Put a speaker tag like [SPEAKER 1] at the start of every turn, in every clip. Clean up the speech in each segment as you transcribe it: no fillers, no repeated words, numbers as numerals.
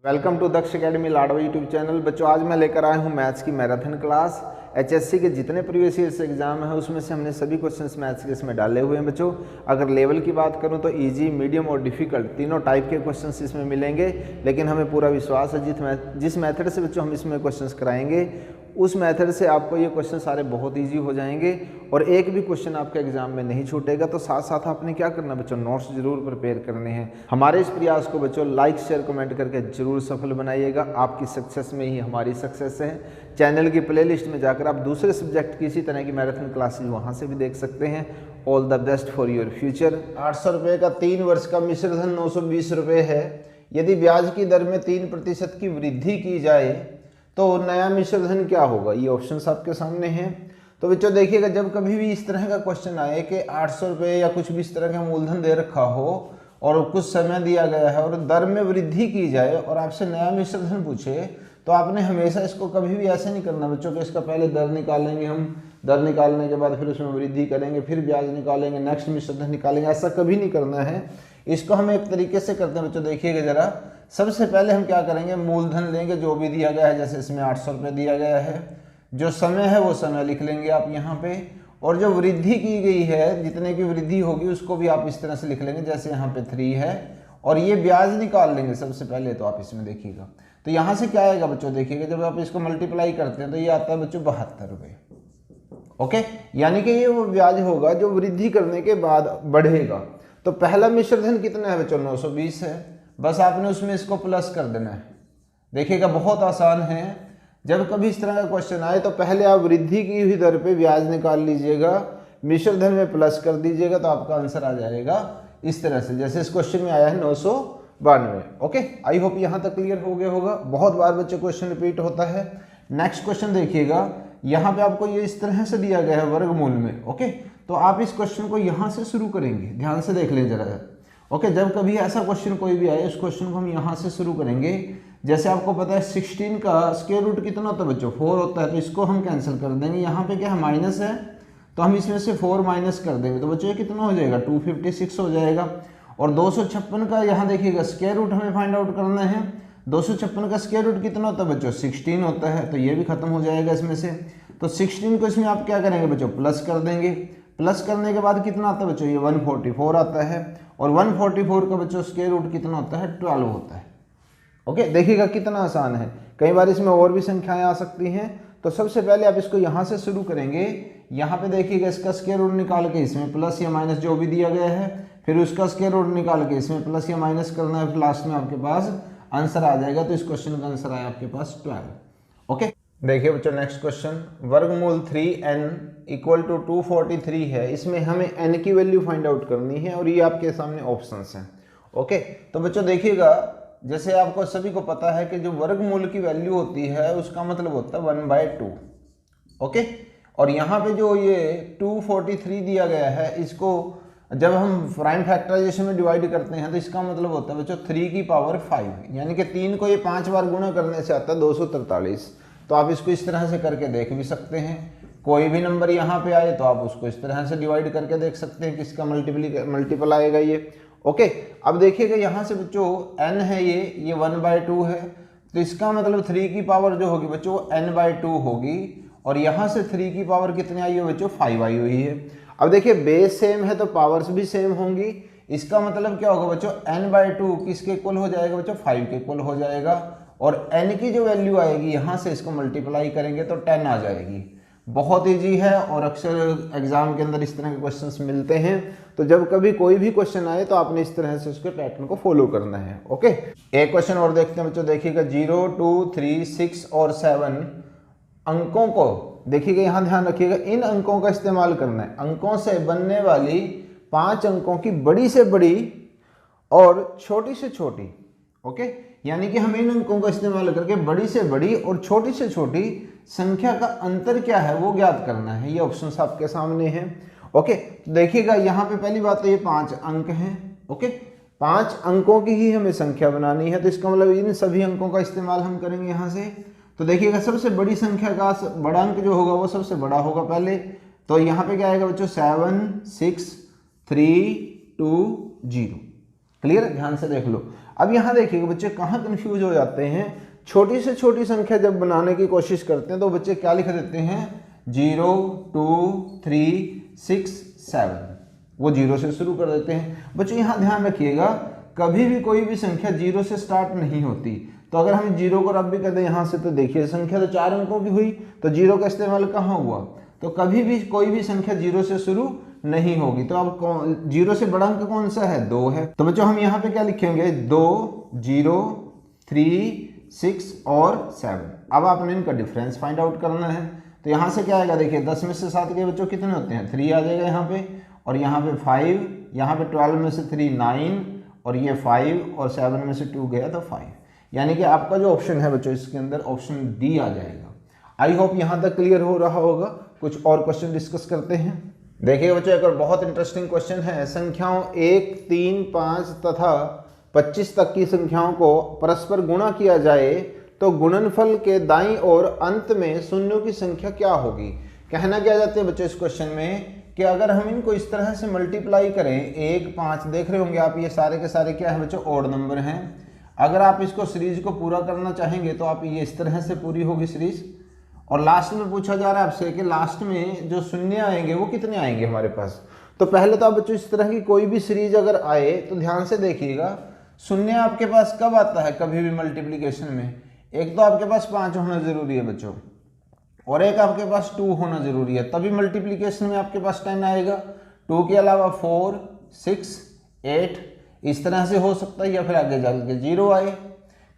[SPEAKER 1] Welcome to Daksh academy Ladwa YouTube channel. बच्चों आज मैं लेकर आया हूँ मैथ्स की मैराथन क्लास। एचएससी के जितने प्रीवियस ईयर एग्जाम है उसमें से हमने सभी क्वेश्चंस मैथ्स के इसमें डाले हुए हैं। बच्चों अगर लेवल की बात करूँ तो इजी, मीडियम और डिफिकल्ट तीनों टाइप के क्वेश्चंस इसमें मिलेंगे। लेकिन हमें पूरा विश्वास है जिस मेथड से बच्चों हम इसमें क्वेश्चंस कराएंगे उस मेथड से आपको ये क्वेश्चन सारे बहुत इजी हो जाएंगे और एक भी क्वेश्चन आपके एग्जाम में नहीं छूटेगा। तो साथ साथ आपने क्या करना बच्चों, नोट्स जरूर प्रिपेयर करने हैं। हमारे इस प्रयास को बच्चों लाइक शेयर कमेंट करके जरूर सफल बनाइएगा। आपकी सक्सेस में ही हमारी सक्सेस है। चैनल की प्लेलिस्ट में जाकर आप दूसरे सब्जेक्ट की इसी तरह की मैराथन क्लासेज वहाँ से भी देख सकते हैं। All the best for your future. 800 रुपये का 3 वर्ष का मिश्र धन 920 रुपये है। यदि ब्याज की दर में 3% की वृद्धि की जाए तो नया मिश्र धन क्या होगा। ये ऑप्शंस आपके सामने हैं। तो बच्चों देखिएगा, जब कभी भी इस तरह का क्वेश्चन आए कि 800 रुपये या कुछ भी इस तरह का मूलधन दे रखा हो और कुछ समय दिया गया है और दर में वृद्धि की जाए और आपसे नया मिश्र धन पूछे, तो आपने हमेशा इसको कभी भी ऐसे नहीं करना बच्चों कि इसका पहले दर निकालेंगे, हम दर निकालने के बाद फिर उसमें वृद्धि करेंगे, फिर ब्याज निकालेंगे, नेक्स्ट मिश्र धन निकालेंगे। ऐसा कभी नहीं करना है। इसको हम एक तरीके से करते हैं बच्चों। देखिएगा जरा, सबसे पहले हम क्या करेंगे, मूलधन लेंगे जो भी दिया गया है। जैसे इसमें 800 रुपये दिया गया है, जो समय है वो समय लिख लेंगे आप यहाँ पे, और जो वृद्धि की गई है, जितने की वृद्धि होगी उसको भी आप इस तरह से लिख लेंगे। जैसे यहाँ पे 3 है और ये ब्याज निकाल लेंगे सबसे पहले। तो आप इसमें देखिएगा, तो यहाँ से क्या आएगा बच्चों, देखिएगा जब आप इसको मल्टीप्लाई करते हैं तो ये आता है बच्चों 72 रुपये। ओके, यानी कि ये वो ब्याज होगा जो वृद्धि करने के बाद बढ़ेगा। तो पहला मिश्र धन कितना है बच्चों, 920 है। बस आपने उसमें इसको प्लस कर देना है। देखिएगा बहुत आसान है। जब कभी इस तरह का क्वेश्चन आए तो पहले आप वृद्धि की हुई दर पे ब्याज निकाल लीजिएगा, मिश्र धन में प्लस कर दीजिएगा, तो आपका आंसर आ जाएगा इस तरह से, जैसे इस क्वेश्चन में आया है 992। ओके, आई होप यहाँ तक क्लियर हो गया होगा। बहुत बार बच्चे क्वेश्चन रिपीट होता है। नेक्स्ट क्वेश्चन देखिएगा, यहाँ पे आपको ये इस तरह से दिया गया है वर्गमूल में। ओके, तो आप इस क्वेश्चन को यहाँ से शुरू करेंगे, ध्यान से देख लें जरा। ओके, जब कभी ऐसा क्वेश्चन कोई भी आए उस क्वेश्चन को हम यहाँ से शुरू करेंगे। जैसे आपको पता है 16 का स्क्वायर रूट कितना होता है बच्चों, 4 होता है। तो इसको हम कैंसिल कर देंगे। यहाँ पे क्या है, माइनस है, तो हम इसमें से 4 माइनस कर देंगे। तो बच्चों ये कितना हो जाएगा, 256 हो जाएगा। और 256 का यहाँ देखिएगा स्क्वायर रूट हमें फाइंड आउट करना है। 256 का स्क्वायर रूट कितना होता है बच्चों, 16 होता है। तो ये भी खत्म हो जाएगा इसमें से। तो 16 को इसमें आप क्या करेंगे बच्चों, प्लस कर देंगे। प्लस करने के बाद कितना आता है बच्चों, ये 144 आता है। और 144 का बच्चों स्क्वायर रूट कितना होता है, 12 होता है। ओके, देखिएगा कितना आसान है। कई बार इसमें और भी संख्याएं आ सकती हैं। तो सबसे पहले आप इसको यहाँ से शुरू करेंगे। यहाँ पे देखिएगा इसका स्क्वायर रूट निकाल के इसमें प्लस या माइनस जो भी दिया गया है, फिर उसका स्क्वायर रूट निकाल के इसमें प्लस या माइनस करना है, फिर लास्ट में आपके पास आंसर आ जाएगा। तो इस क्वेश्चन का आंसर आया आपके पास 12। ओके, देखिए बच्चों नेक्स्ट क्वेश्चन, वर्गमूल 3n इक्वल टू 243 है। इसमें हमें n की वैल्यू फाइंड आउट करनी है और ये आपके सामने ऑप्शंस हैं। ओके, तो बच्चों देखिएगा, जैसे आपको सभी को पता है कि जो वर्गमूल की वैल्यू होती है उसका मतलब होता है 1/2। ओके, और यहाँ पे जो ये 243 दिया गया है, इसको जब हम प्राइम फैक्टराइजेशन में डिवाइड करते हैं तो इसका मतलब होता है बच्चों 3 की पावर 5, यानी कि 3 को ये 5 बार गुणा करने से आता है 243। तो आप इसको इस तरह से करके देख भी सकते हैं। कोई भी नंबर यहाँ पे आए तो आप उसको इस तरह से डिवाइड करके देख सकते हैं किसका मल्टीपल आएगा ये। ओके, अब देखिएगा यहाँ से बच्चों n है, ये 1/2 है। तो इसका मतलब 3 की पावर जो होगी बच्चों n/2 होगी। और यहाँ से 3 की पावर कितनी आई है बच्चों, 5 आई हुई है। अब देखिए बेस सेम है तो पावर्स भी सेम होंगी। इसका मतलब क्या होगा बच्चों, n/2 किसके इक्वल हो जाएगा बच्चों, 5 के इक्वल हो जाएगा। और n की जो वैल्यू आएगी यहाँ से इसको मल्टीप्लाई करेंगे तो 10 आ जाएगी। बहुत ईजी है और अक्सर एग्जाम के अंदर इस तरह के क्वेश्चंस मिलते हैं। तो जब कभी कोई भी क्वेश्चन आए तो आपने इस तरह से उसके पैटर्न को फॉलो करना है। ओके, एक क्वेश्चन और देखते हैं बच्चों। देखिएगा 0, 2, 3, 6 और 7 अंकों को देखिएगा, यहाँ ध्यान रखिएगा, इन अंकों का इस्तेमाल करना है। अंकों से बनने वाली 5 अंकों की बड़ी से बड़ी और छोटी से छोटी। ओके, यानी कि हमें इन अंकों का इस्तेमाल करके बड़ी से बड़ी और छोटी से छोटी संख्या का अंतर क्या है वो ज्ञात करना है। ये ऑप्शंस आपके सामने हैं। ओके, तो देखिएगा यहाँ पे पहली बात तो ये 5 अंक हैं। ओके, 5 अंकों की ही हमें संख्या बनानी है। तो इसका मतलब इन सभी अंकों का इस्तेमाल हम करेंगे यहाँ से। तो देखिएगा सबसे बड़ी संख्या का बड़ा अंक जो होगा वो सबसे बड़ा होगा पहले। तो यहाँ पे क्या आएगा बच्चों, 7, 6, 3, 2, 0। क्लियर, ध्यान से देख लो। अब यहाँ देखिएगा बच्चे कहाँ कंफ्यूज हो जाते हैं, छोटी से छोटी संख्या जब बनाने की कोशिश करते हैं तो बच्चे क्या लिख देते हैं 0 2 3 6 7, वो 0 से शुरू कर देते हैं। बच्चों यहाँ ध्यान रखिएगा कभी भी कोई भी संख्या 0 से स्टार्ट नहीं होती। तो अगर हम 0 को रब भी कर दें यहाँ से तो देखिए संख्या तो 4 अंकों की हुई, तो 0 का इस्तेमाल कहाँ हुआ, तो कभी भी कोई भी संख्या 0 से शुरू नहीं होगी। तो अब 0 से बड़ा अंक कौन सा है, 2 है। तो बच्चों हम यहाँ पे क्या लिखेंगे 2 0 3 6 और 7। अब आपने इनका डिफरेंस फाइंड आउट करना है। तो यहाँ से क्या आएगा देखिए 10 में से 7 के बच्चों कितने होते हैं 3 आ जाएगा यहाँ पे, और यहाँ पे 5, यहाँ पे 12 में से 3 9, और ये 5 और 7 में से 2 गया तो 5, यानी कि आपका जो ऑप्शन है बच्चों इसके अंदर ऑप्शन डी आ जाएगा। आई होप यहाँ तक क्लियर हो रहा होगा। कुछ और क्वेश्चन डिस्कस करते हैं। देखिए बच्चों एक और बहुत इंटरेस्टिंग क्वेश्चन है, संख्याओं 1 3 5 तथा 25 तक की संख्याओं को परस्पर गुणा किया जाए तो गुणनफल के दाईं ओर अंत में शून्यों की संख्या क्या होगी। कहना क्या जाते हैं बच्चों इस क्वेश्चन में कि अगर हम इनको इस तरह से मल्टीप्लाई करें 1 5, देख रहे होंगे आप ये सारे के सारे क्या है बच्चों ऑड नंबर हैं। अगर आप इसको सीरीज को पूरा करना चाहेंगे तो आप ये इस तरह से पूरी होगी सीरीज, और लास्ट में पूछा जा रहा है आपसे कि लास्ट में जो शून्य आएंगे वो कितने आएंगे हमारे पास। तो पहले तो आप बच्चों इस तरह की कोई भी सीरीज अगर आए तो ध्यान से देखिएगा शून्य आपके पास कब आता है कभी भी मल्टीप्लीकेशन में, एक तो आपके पास 5 होना जरूरी है बच्चों, और एक आपके पास 2 होना जरूरी है, तभी मल्टीप्लीकेशन में आपके पास 10 आएगा। 2 के अलावा 4 6 8 इस तरह से हो सकता है, या फिर आगे जाके 0 आए।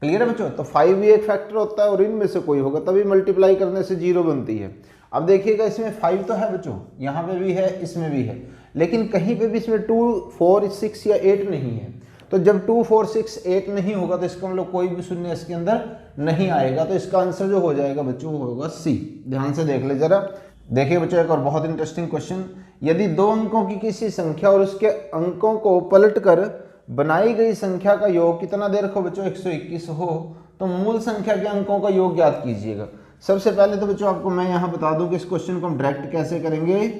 [SPEAKER 1] क्लियर है बच्चों। तो 5 भी एक फैक्टर होता है और इनमें से कोई होगा तभी मल्टीप्लाई करने से 0 बनती है। अब देखिएगा इसमें 5 तो है बच्चों, यहाँ पे भी है इसमें भी है, लेकिन कहीं पे भी इसमें 2 4 6 या 8 नहीं है। तो जब 2 4 6 8 नहीं होगा तो इसका मतलब कोई भी शून्य इसके अंदर नहीं आएगा। तो इसका आंसर जो हो जाएगा बच्चों वो होगा सी। ध्यान से देख ले जरा। देखिए बच्चों एक और बहुत इंटरेस्टिंग क्वेश्चन, यदि 2 अंकों की किसी संख्या और उसके अंकों को पलट कर बनाई गई संख्या का योग कितना दे रखो बच्चों 121 हो तो मूल संख्या के अंकों का योग ज्ञात कीजिएगा। सबसे पहले तो बच्चों आपको मैं यहाँ बता दूं कि इस क्वेश्चन को हम डायरेक्ट कैसे करेंगे।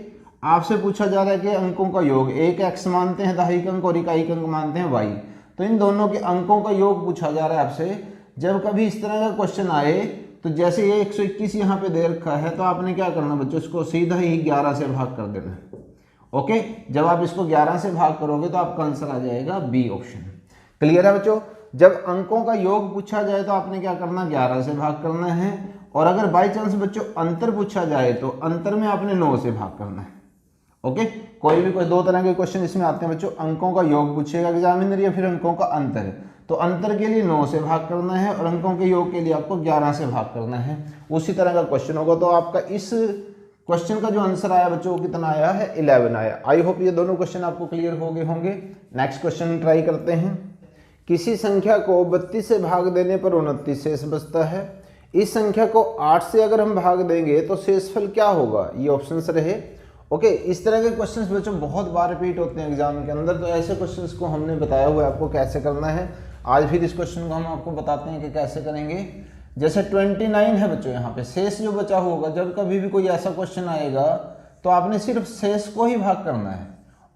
[SPEAKER 1] आपसे पूछा जा रहा है कि अंकों का योग, एक x मानते हैं दाहिक अंक और इकाई अंक मानते हैं y, तो इन दोनों के अंकों का योग पूछा जा रहा है आपसे। जब कभी इस तरह का क्वेश्चन आए तो जैसे ये 121 यहाँ पे दे रखा है तो आपने क्या करना बच्चों, इसको सीधा ही 11 से भाग कर देना है। ओके, जब आप इसको 11 से भाग करोगे तो आपका आंसर आ जाएगा बी ऑप्शन। क्लियर है बच्चों। जब अंकों का योग पूछा जाए तो आपने क्या करना, 11 से भाग करना है, और अगर बाई चांस बच्चों अंतर पूछा जाए तो अंतर में आपने 9 से भाग करना है। ओके, कोई 2 तरह के क्वेश्चन इसमें आते हैं बच्चों, अंकों का योग पूछेगा एग्जामिनर या फिर अंकों का अंतर। तो अंतर के लिए 9 से भाग करना है और अंकों के योग के लिए आपको 11 से भाग करना है। उसी तरह का क्वेश्चन होगा। तो आपका इस क्वेश्चन का जो आंसर आया बच्चों वो कितना आया है, 11 आया। आई होप ये दोनों क्वेश्चन आपको क्लियर हो गए होंगे। नेक्स्ट क्वेश्चन ट्राई करते हैं। किसी संख्या को 32 से भाग देने पर 29 शेष बचता है। इस संख्या को 8 से अगर हम भाग देंगे तो शेषफल क्या होगा, ये ऑप्शंस रहे। ओके, इस तरह के क्वेश्चंस बच्चों बहुत बार रिपीट होते हैं एग्जाम के अंदर, तो ऐसे क्वेश्चंस को हमने बताया हुआ है आपको कैसे करना है। आज फिर इस क्वेश्चन को हम आपको बताते हैं कि कैसे करेंगे। जैसे 29 है बच्चों, यहाँ पे शेष जो बचा होगा, जब कभी भी कोई ऐसा क्वेश्चन आएगा तो आपने सिर्फ शेष को ही भाग करना है।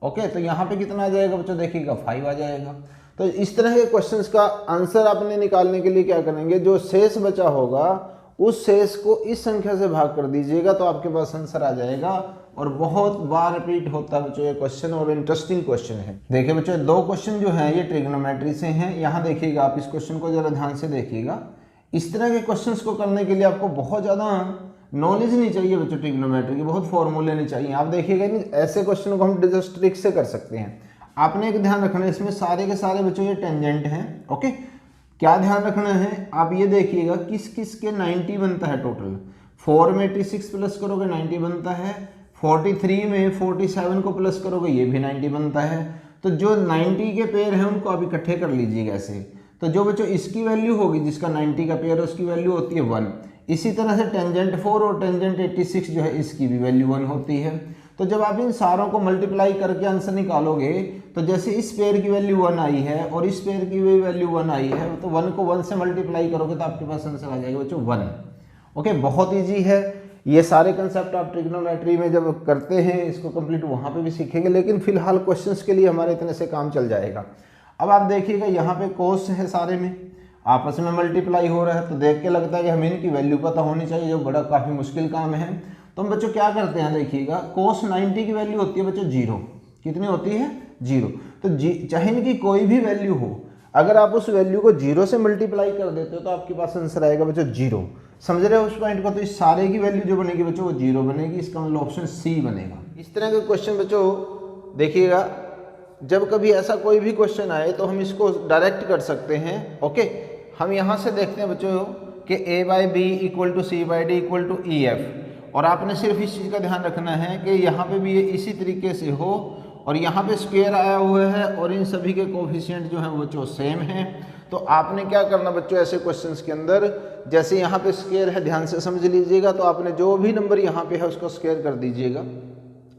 [SPEAKER 1] ओके, तो यहाँ पे कितना आ जाएगा बच्चों, देखिएगा 5 आ जाएगा। तो इस तरह के क्वेश्चंस का आंसर आपने निकालने के लिए क्या करेंगे, जो शेष बचा होगा उस शेष को इस संख्या से भाग कर दीजिएगा तो आपके पास आंसर आ जाएगा। और बहुत बार रिपीट होता है बच्चों ये क्वेश्चन, और इंटरेस्टिंग क्वेश्चन है। देखिए बच्चों 2 क्वेश्चन जो हैं ये ट्रिग्नोमेट्री से हैं। यहाँ देखिएगा आप इस क्वेश्चन को जरा ध्यान से देखिएगा। इस तरह के क्वेश्चंस को करने के लिए आपको बहुत ज़्यादा नॉलेज नहीं चाहिए बच्चों, ट्रिग्नोमेट्री के बहुत फॉर्मूले नहीं चाहिए। आप देखिएगा नहीं, ऐसे क्वेश्चन को हम जस्ट ट्रिक से कर सकते हैं। आपने एक ध्यान रखना है, इसमें सारे के सारे बच्चों ये टेंजेंट हैं। ओके, क्या ध्यान रखना है, आप ये देखिएगा किस किस के 90 बनता है टोटल। 4 में 86 प्लस करोगे 90 बनता है, 43 में 47 को प्लस करोगे ये भी 90 बनता है। तो जो 90 के पेयर हैं उनको आप इकट्ठे कर लीजिएगा ऐसे। तो जो बच्चों इसकी वैल्यू होगी, जिसका 90 का पेयर है उसकी वैल्यू होती है 1। इसी तरह से टेंजेंट 4 और टेंजेंट 86 जो है इसकी भी वैल्यू 1 होती है। तो जब आप इन सारों को मल्टीप्लाई करके आंसर निकालोगे तो जैसे इस पेयर की वैल्यू 1 आई है और इस पेयर की भी वैल्यू 1 आई है, तो 1 को 1 से मल्टीप्लाई करोगे तो आपके पास आंसर आ जाएगा बच्चों 1। ओके, बहुत ईजी है। ये सारे कंसेप्ट आप ट्रिग्नोमेट्री में जब करते हैं इसको कंप्लीट वहाँ पे भी सीखेंगे, लेकिन फिलहाल क्वेश्चंस के लिए हमारे इतने से काम चल जाएगा। अब आप देखिएगा यहाँ पे कोस है, सारे में आपस में मल्टीप्लाई हो रहा है, तो देख के लगता है कि हमें इनकी वैल्यू पता होनी चाहिए, जो बड़ा काफ़ी मुश्किल काम है। तो हम बच्चों क्या करते हैं, देखिएगा कोस 90 की वैल्यू होती है बच्चों 0। कितनी होती है? 0। तो चाहे इनकी कोई भी वैल्यू हो, अगर आप उस वैल्यू को 0 से मल्टीप्लाई कर देते हो तो आपके पास आंसर आएगा बच्चों 0। समझ रहे हो उस पॉइंट को? तो इस सारे की वैल्यू जो बनेगी बच्चों वो 0 बनेगी। इसका मतलब ऑप्शन सी बनेगा। इस तरह के क्वेश्चन बच्चों देखिएगा, जब कभी ऐसा कोई भी क्वेश्चन आए तो हम इसको डायरेक्ट कर सकते हैं। ओके, हम यहाँ से देखते हैं बच्चों कि a/b = c/d = EF, और आपने सिर्फ इस चीज़ का ध्यान रखना है कि यहाँ पे भी ये इसी तरीके से हो, और यहाँ पे स्क्वायर आया हुआ है और इन सभी के कोफिशिएंट जो हैं वो बच्चों सेम हैं। तो आपने क्या करना बच्चों ऐसे क्वेश्चंस के अंदर, जैसे यहाँ पे स्क्वायर है, ध्यान से समझ लीजिएगा, तो आपने जो भी नंबर यहाँ पे है उसको स्क्वायर कर दीजिएगा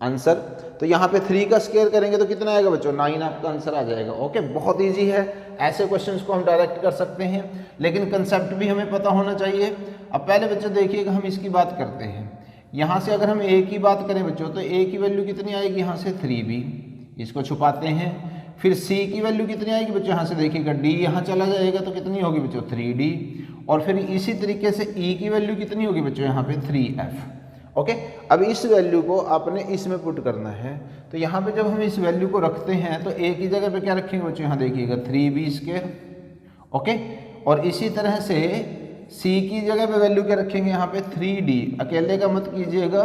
[SPEAKER 1] आंसर। तो यहाँ पे 3 का स्क्वायर करेंगे तो कितना आएगा बच्चों? 9 आपका आंसर आ जाएगा। ओके, बहुत ईजी है, ऐसे क्वेश्चंस को हम डायरेक्ट कर सकते हैं, लेकिन कंसेप्ट भी हमें पता होना चाहिए। अब पहले बच्चों देखिएगा, हम इसकी बात करते हैं। यहाँ से अगर हम a की बात करें बच्चों, तो a की वैल्यू कितनी आएगी? यहाँ से 3b, इसको छुपाते हैं। फिर c की वैल्यू कितनी आएगी बच्चों? यहाँ से देखिएगा d यहाँ चला जाएगा तो कितनी होगी बच्चों? 3d। और फिर इसी तरीके से e की वैल्यू कितनी होगी बच्चों? यहाँ पे 3f। ओके, अब इस वैल्यू को आपने इसमें पुट करना है। तो यहाँ पे जब हम इस वैल्यू को रखते हैं तो a की जगह पे क्या रखेंगे बच्चों? यहाँ देखिएगा 3b²। ओके, और इसी तरह से c की जगह पे वैल्यू क्या रखेंगे? यहाँ पे 3d, अकेले का मत कीजिएगा,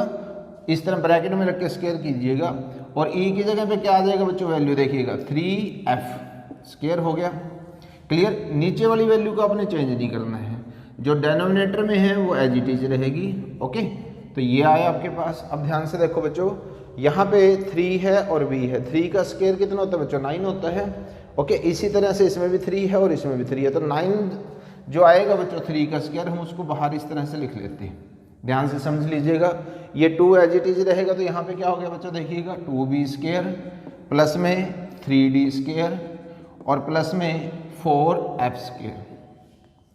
[SPEAKER 1] इस तरह ब्रैकेट में रख के स्क्वायर कीजिएगा। और e की जगह पे क्या आ जाएगा बच्चों? वैल्यू देखिएगा 3f स्क्वायर हो गया। क्लियर? नीचे वाली वैल्यू को आपने चेंज नहीं करना है, जो डिनोमिनेटर में है वो एज इट इज रहेगी। ओके, तो ये आया आपके पास। अब ध्यान से देखो बच्चों, यहाँ पे 3 है और b है, 3 का स्क्वायर कितना होता है बच्चों? 9 होता है। ओके, इसी तरह से इसमें भी 3 है और इसमें भी 3 है, तो 9 जो आएगा बच्चों 3 का स्क्वायर, हम उसको बाहर इस तरह से लिख लेते हैं। ध्यान से समझ लीजिएगा, ये 2 एज इट इज रहेगा, तो यहाँ पे क्या हो गया बच्चों? देखिएगा 2b² प्लस में 3d² और प्लस में 4f²।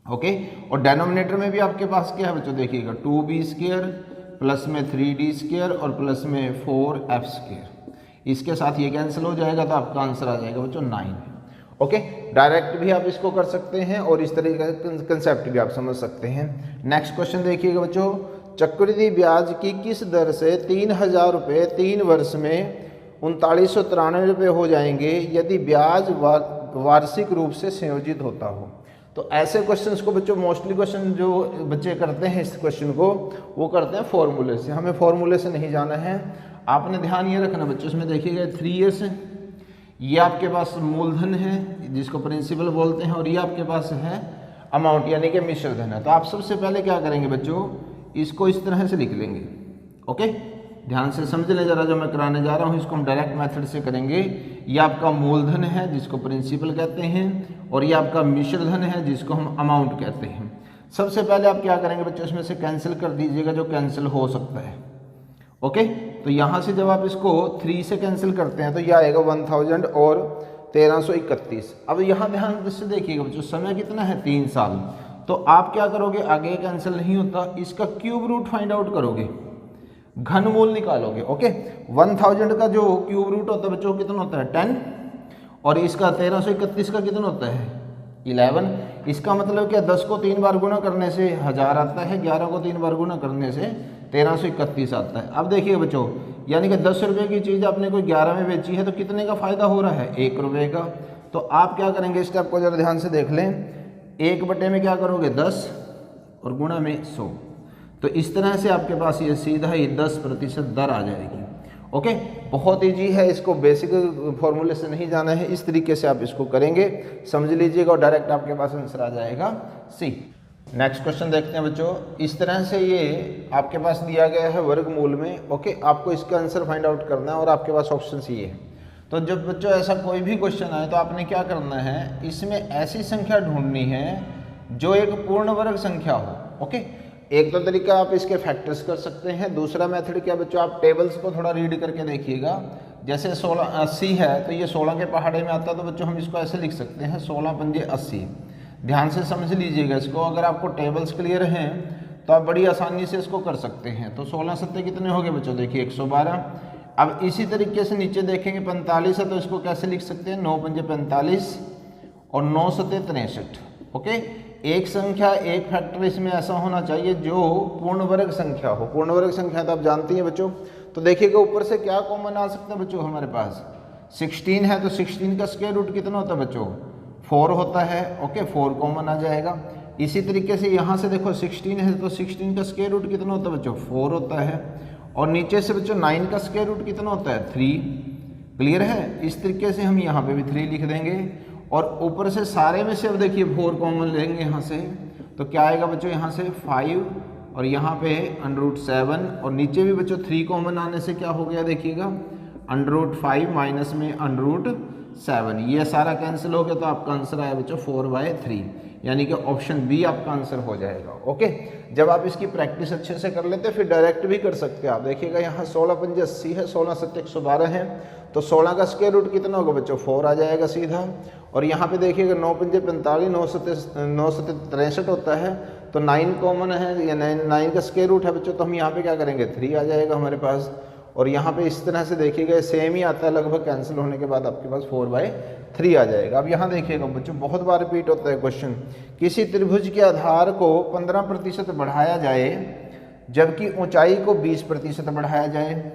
[SPEAKER 1] ओके, और डिनोमिनेटर में भी आपके पास क्या है बच्चों? देखिएगा 2b² प्लस में 3d² और प्लस में 4f²। इसके साथ ये कैंसिल हो जाएगा तो आपका आंसर आ जाएगा बच्चों 9। ओके, डायरेक्ट भी आप इसको कर सकते हैं और इस तरीके का कंसेप्ट भी आप समझ सकते हैं। नेक्स्ट क्वेश्चन देखिएगा बच्चों, चक्रवृद्धि ब्याज की किस दर से 3000 रुपये 3 वर्ष में 3993 रुपये हो जाएंगे यदि ब्याज वार्षिक रूप से संयोजित होता हो? तो ऐसे क्वेश्चंस को बच्चों मोस्टली क्वेश्चन जो बच्चे करते हैं इस क्वेश्चन को, वो करते हैं फॉर्मूले से। हमें फॉर्मूले से नहीं जाना है, आपने ध्यान ये रखना बच्चों। इसमें देखिएगा 3 ईयर्स, ये आपके पास मूलधन है जिसको प्रिंसिपल बोलते हैं, और ये आपके पास है अमाउंट यानी कि मिश्र धन है। तो आप सबसे पहले क्या करेंगे बच्चों? इसको इस तरह से लिख लेंगे। ओके, ध्यान से समझ लें जरा, जो मैं कराने जा रहा हूँ इसको हम डायरेक्ट मेथड से करेंगे। ये आपका मूलधन है जिसको प्रिंसिपल कहते हैं, और ये आपका मिश्र धन है जिसको हम अमाउंट कहते हैं। सबसे पहले आप क्या करेंगे बच्चों? इसमें से कैंसिल कर दीजिएगा जो कैंसिल हो सकता है। ओके, तो यहाँ से जब आप इसको 3 से कैंसिल करते हैं तो ये आएगा 1000 और 1331। अब यहाँ ध्यान से देखिएगा बच्चों, समय कितना है? 3 साल। तो आप क्या करोगे? आगे कैंसिल नहीं होता, इसका क्यूब रूट फाइंड आउट करोगे, घनमूल निकालोगे। ओके, 1000 का जो क्यूब रूट होता है बच्चों कितना होता है? 10, और इसका 1331 का कितना होता है? 11। इसका मतलब क्या? 10 को 3 बार गुना करने से 1000 आता है, 11 को 3 बार गुना करने से 1331 आता है। अब देखिए बच्चों, यानी कि 10 रुपये की चीज़ आपने कोई 11 में बेची है तो कितने का फ़ायदा हो रहा है? 1 रुपये का। तो आप क्या करेंगे? स्टेप को जरा ध्यान से देख लें। 1 बटे में क्या करोगे? 10 और गुणा में 100। तो इस तरह से आपके पास ये सीधा ही 10% दर आ जाएगी। ओके, बहुत ईजी है, इसको बेसिक फॉर्मूले से नहीं जाना है, इस तरीके से आप इसको करेंगे, समझ लीजिएगा और डायरेक्ट आपके पास आंसर आ जाएगा सी। नेक्स्ट क्वेश्चन देखते हैं बच्चों। इस तरह से ये आपके पास दिया गया है वर्गमूल में। ओके, आपको इसका आंसर फाइंड आउट करना है और आपके पास ऑप्शन सी है। तो जब बच्चों ऐसा कोई भी क्वेश्चन आए तो आपने क्या करना है? इसमें ऐसी संख्या ढूंढनी है जो एक पूर्ण वर्ग संख्या हो। ओके, एक तो तरीका आप इसके फैक्टर्स कर सकते हैं। दूसरा मेथड क्या बच्चों? आप टेबल्स को थोड़ा रीड करके देखिएगा। जैसे 16 80 है तो ये 16 के पहाड़े में आता, तो बच्चों हम इसको ऐसे लिख सकते हैं 16 पंजे 80। ध्यान से समझ लीजिएगा इसको। अगर आपको टेबल्स क्लियर हैं तो आप बड़ी आसानी से इसको कर सकते हैं। तो 16 सत्ते कितने हो गए बच्चों? देखिए 112। अब इसी तरीके से नीचे देखेंगे 45 है तो इसको कैसे लिख सकते हैं? 9 पंजे 45 और 9 सते 63। ओके, एक संख्या एक फैक्टर इसमें ऐसा होना चाहिए जो पूर्ण वर्ग संख्या हो। पूर्ण वर्ग संख्या तो आप जानती हैं बच्चों। तो देखिएगा ऊपर से क्या कॉमन आ सकता है बच्चों, हमारे पास 16 है तो 16 का स्क्वायर रूट कितना होता है बच्चों, 4 होता है। ओके, 4 कॉमन आ जाएगा। इसी तरीके से यहाँ से देखो 16 है तो 16 का स्क्वायर रूट कितना होता है बच्चों, 4 होता है। और नीचे से बच्चों 9 का स्क्वायर रूट कितना होता है, 3। क्लियर है। इस तरीके से हम यहाँ पे भी 3 लिख देंगे और ऊपर से सारे में से अब देखिए 4 कॉमन लेंगे यहाँ से, तो क्या आएगा बच्चों यहाँ से 5 और यहाँ पे √7 और नीचे भी बच्चों 3 कॉमन आने से क्या हो गया देखिएगा √5 माइनस में √7। ये सारा कैंसिल हो गया तो आपका आंसर आया बच्चों 4/3, यानी कि ऑप्शन बी आपका आंसर हो जाएगा। ओके, जब आप इसकी प्रैक्टिस अच्छे से कर लेते हैं फिर डायरेक्ट भी कर सकते हैं आप। देखिएगा यहाँ 16 पंजे 80 है, 16 सत्ते 112 है, तो 16 का स्क्वायर रूट कितना होगा बच्चों, 4 आ जाएगा सीधा। और यहाँ पे देखिएगा 9 पंजे 45, 9 सत्ते 63 होता है, तो 9 कॉमन है, या 9 का स्क्वायर रूट है बच्चों, तो हम यहाँ पे क्या करेंगे 3 आ जाएगा हमारे पास। और यहाँ पे इस तरह से देखिएगा सेम ही आता है लगभग, कैंसिल होने के बाद आपके पास 4/3 आ जाएगा। अब यहाँ देखिएगा बच्चों बहुत बार रिपीट होता है क्वेश्चन, किसी त्रिभुज के आधार को 15% बढ़ाया जाए जबकि ऊंचाई को 20% बढ़ाया जाए।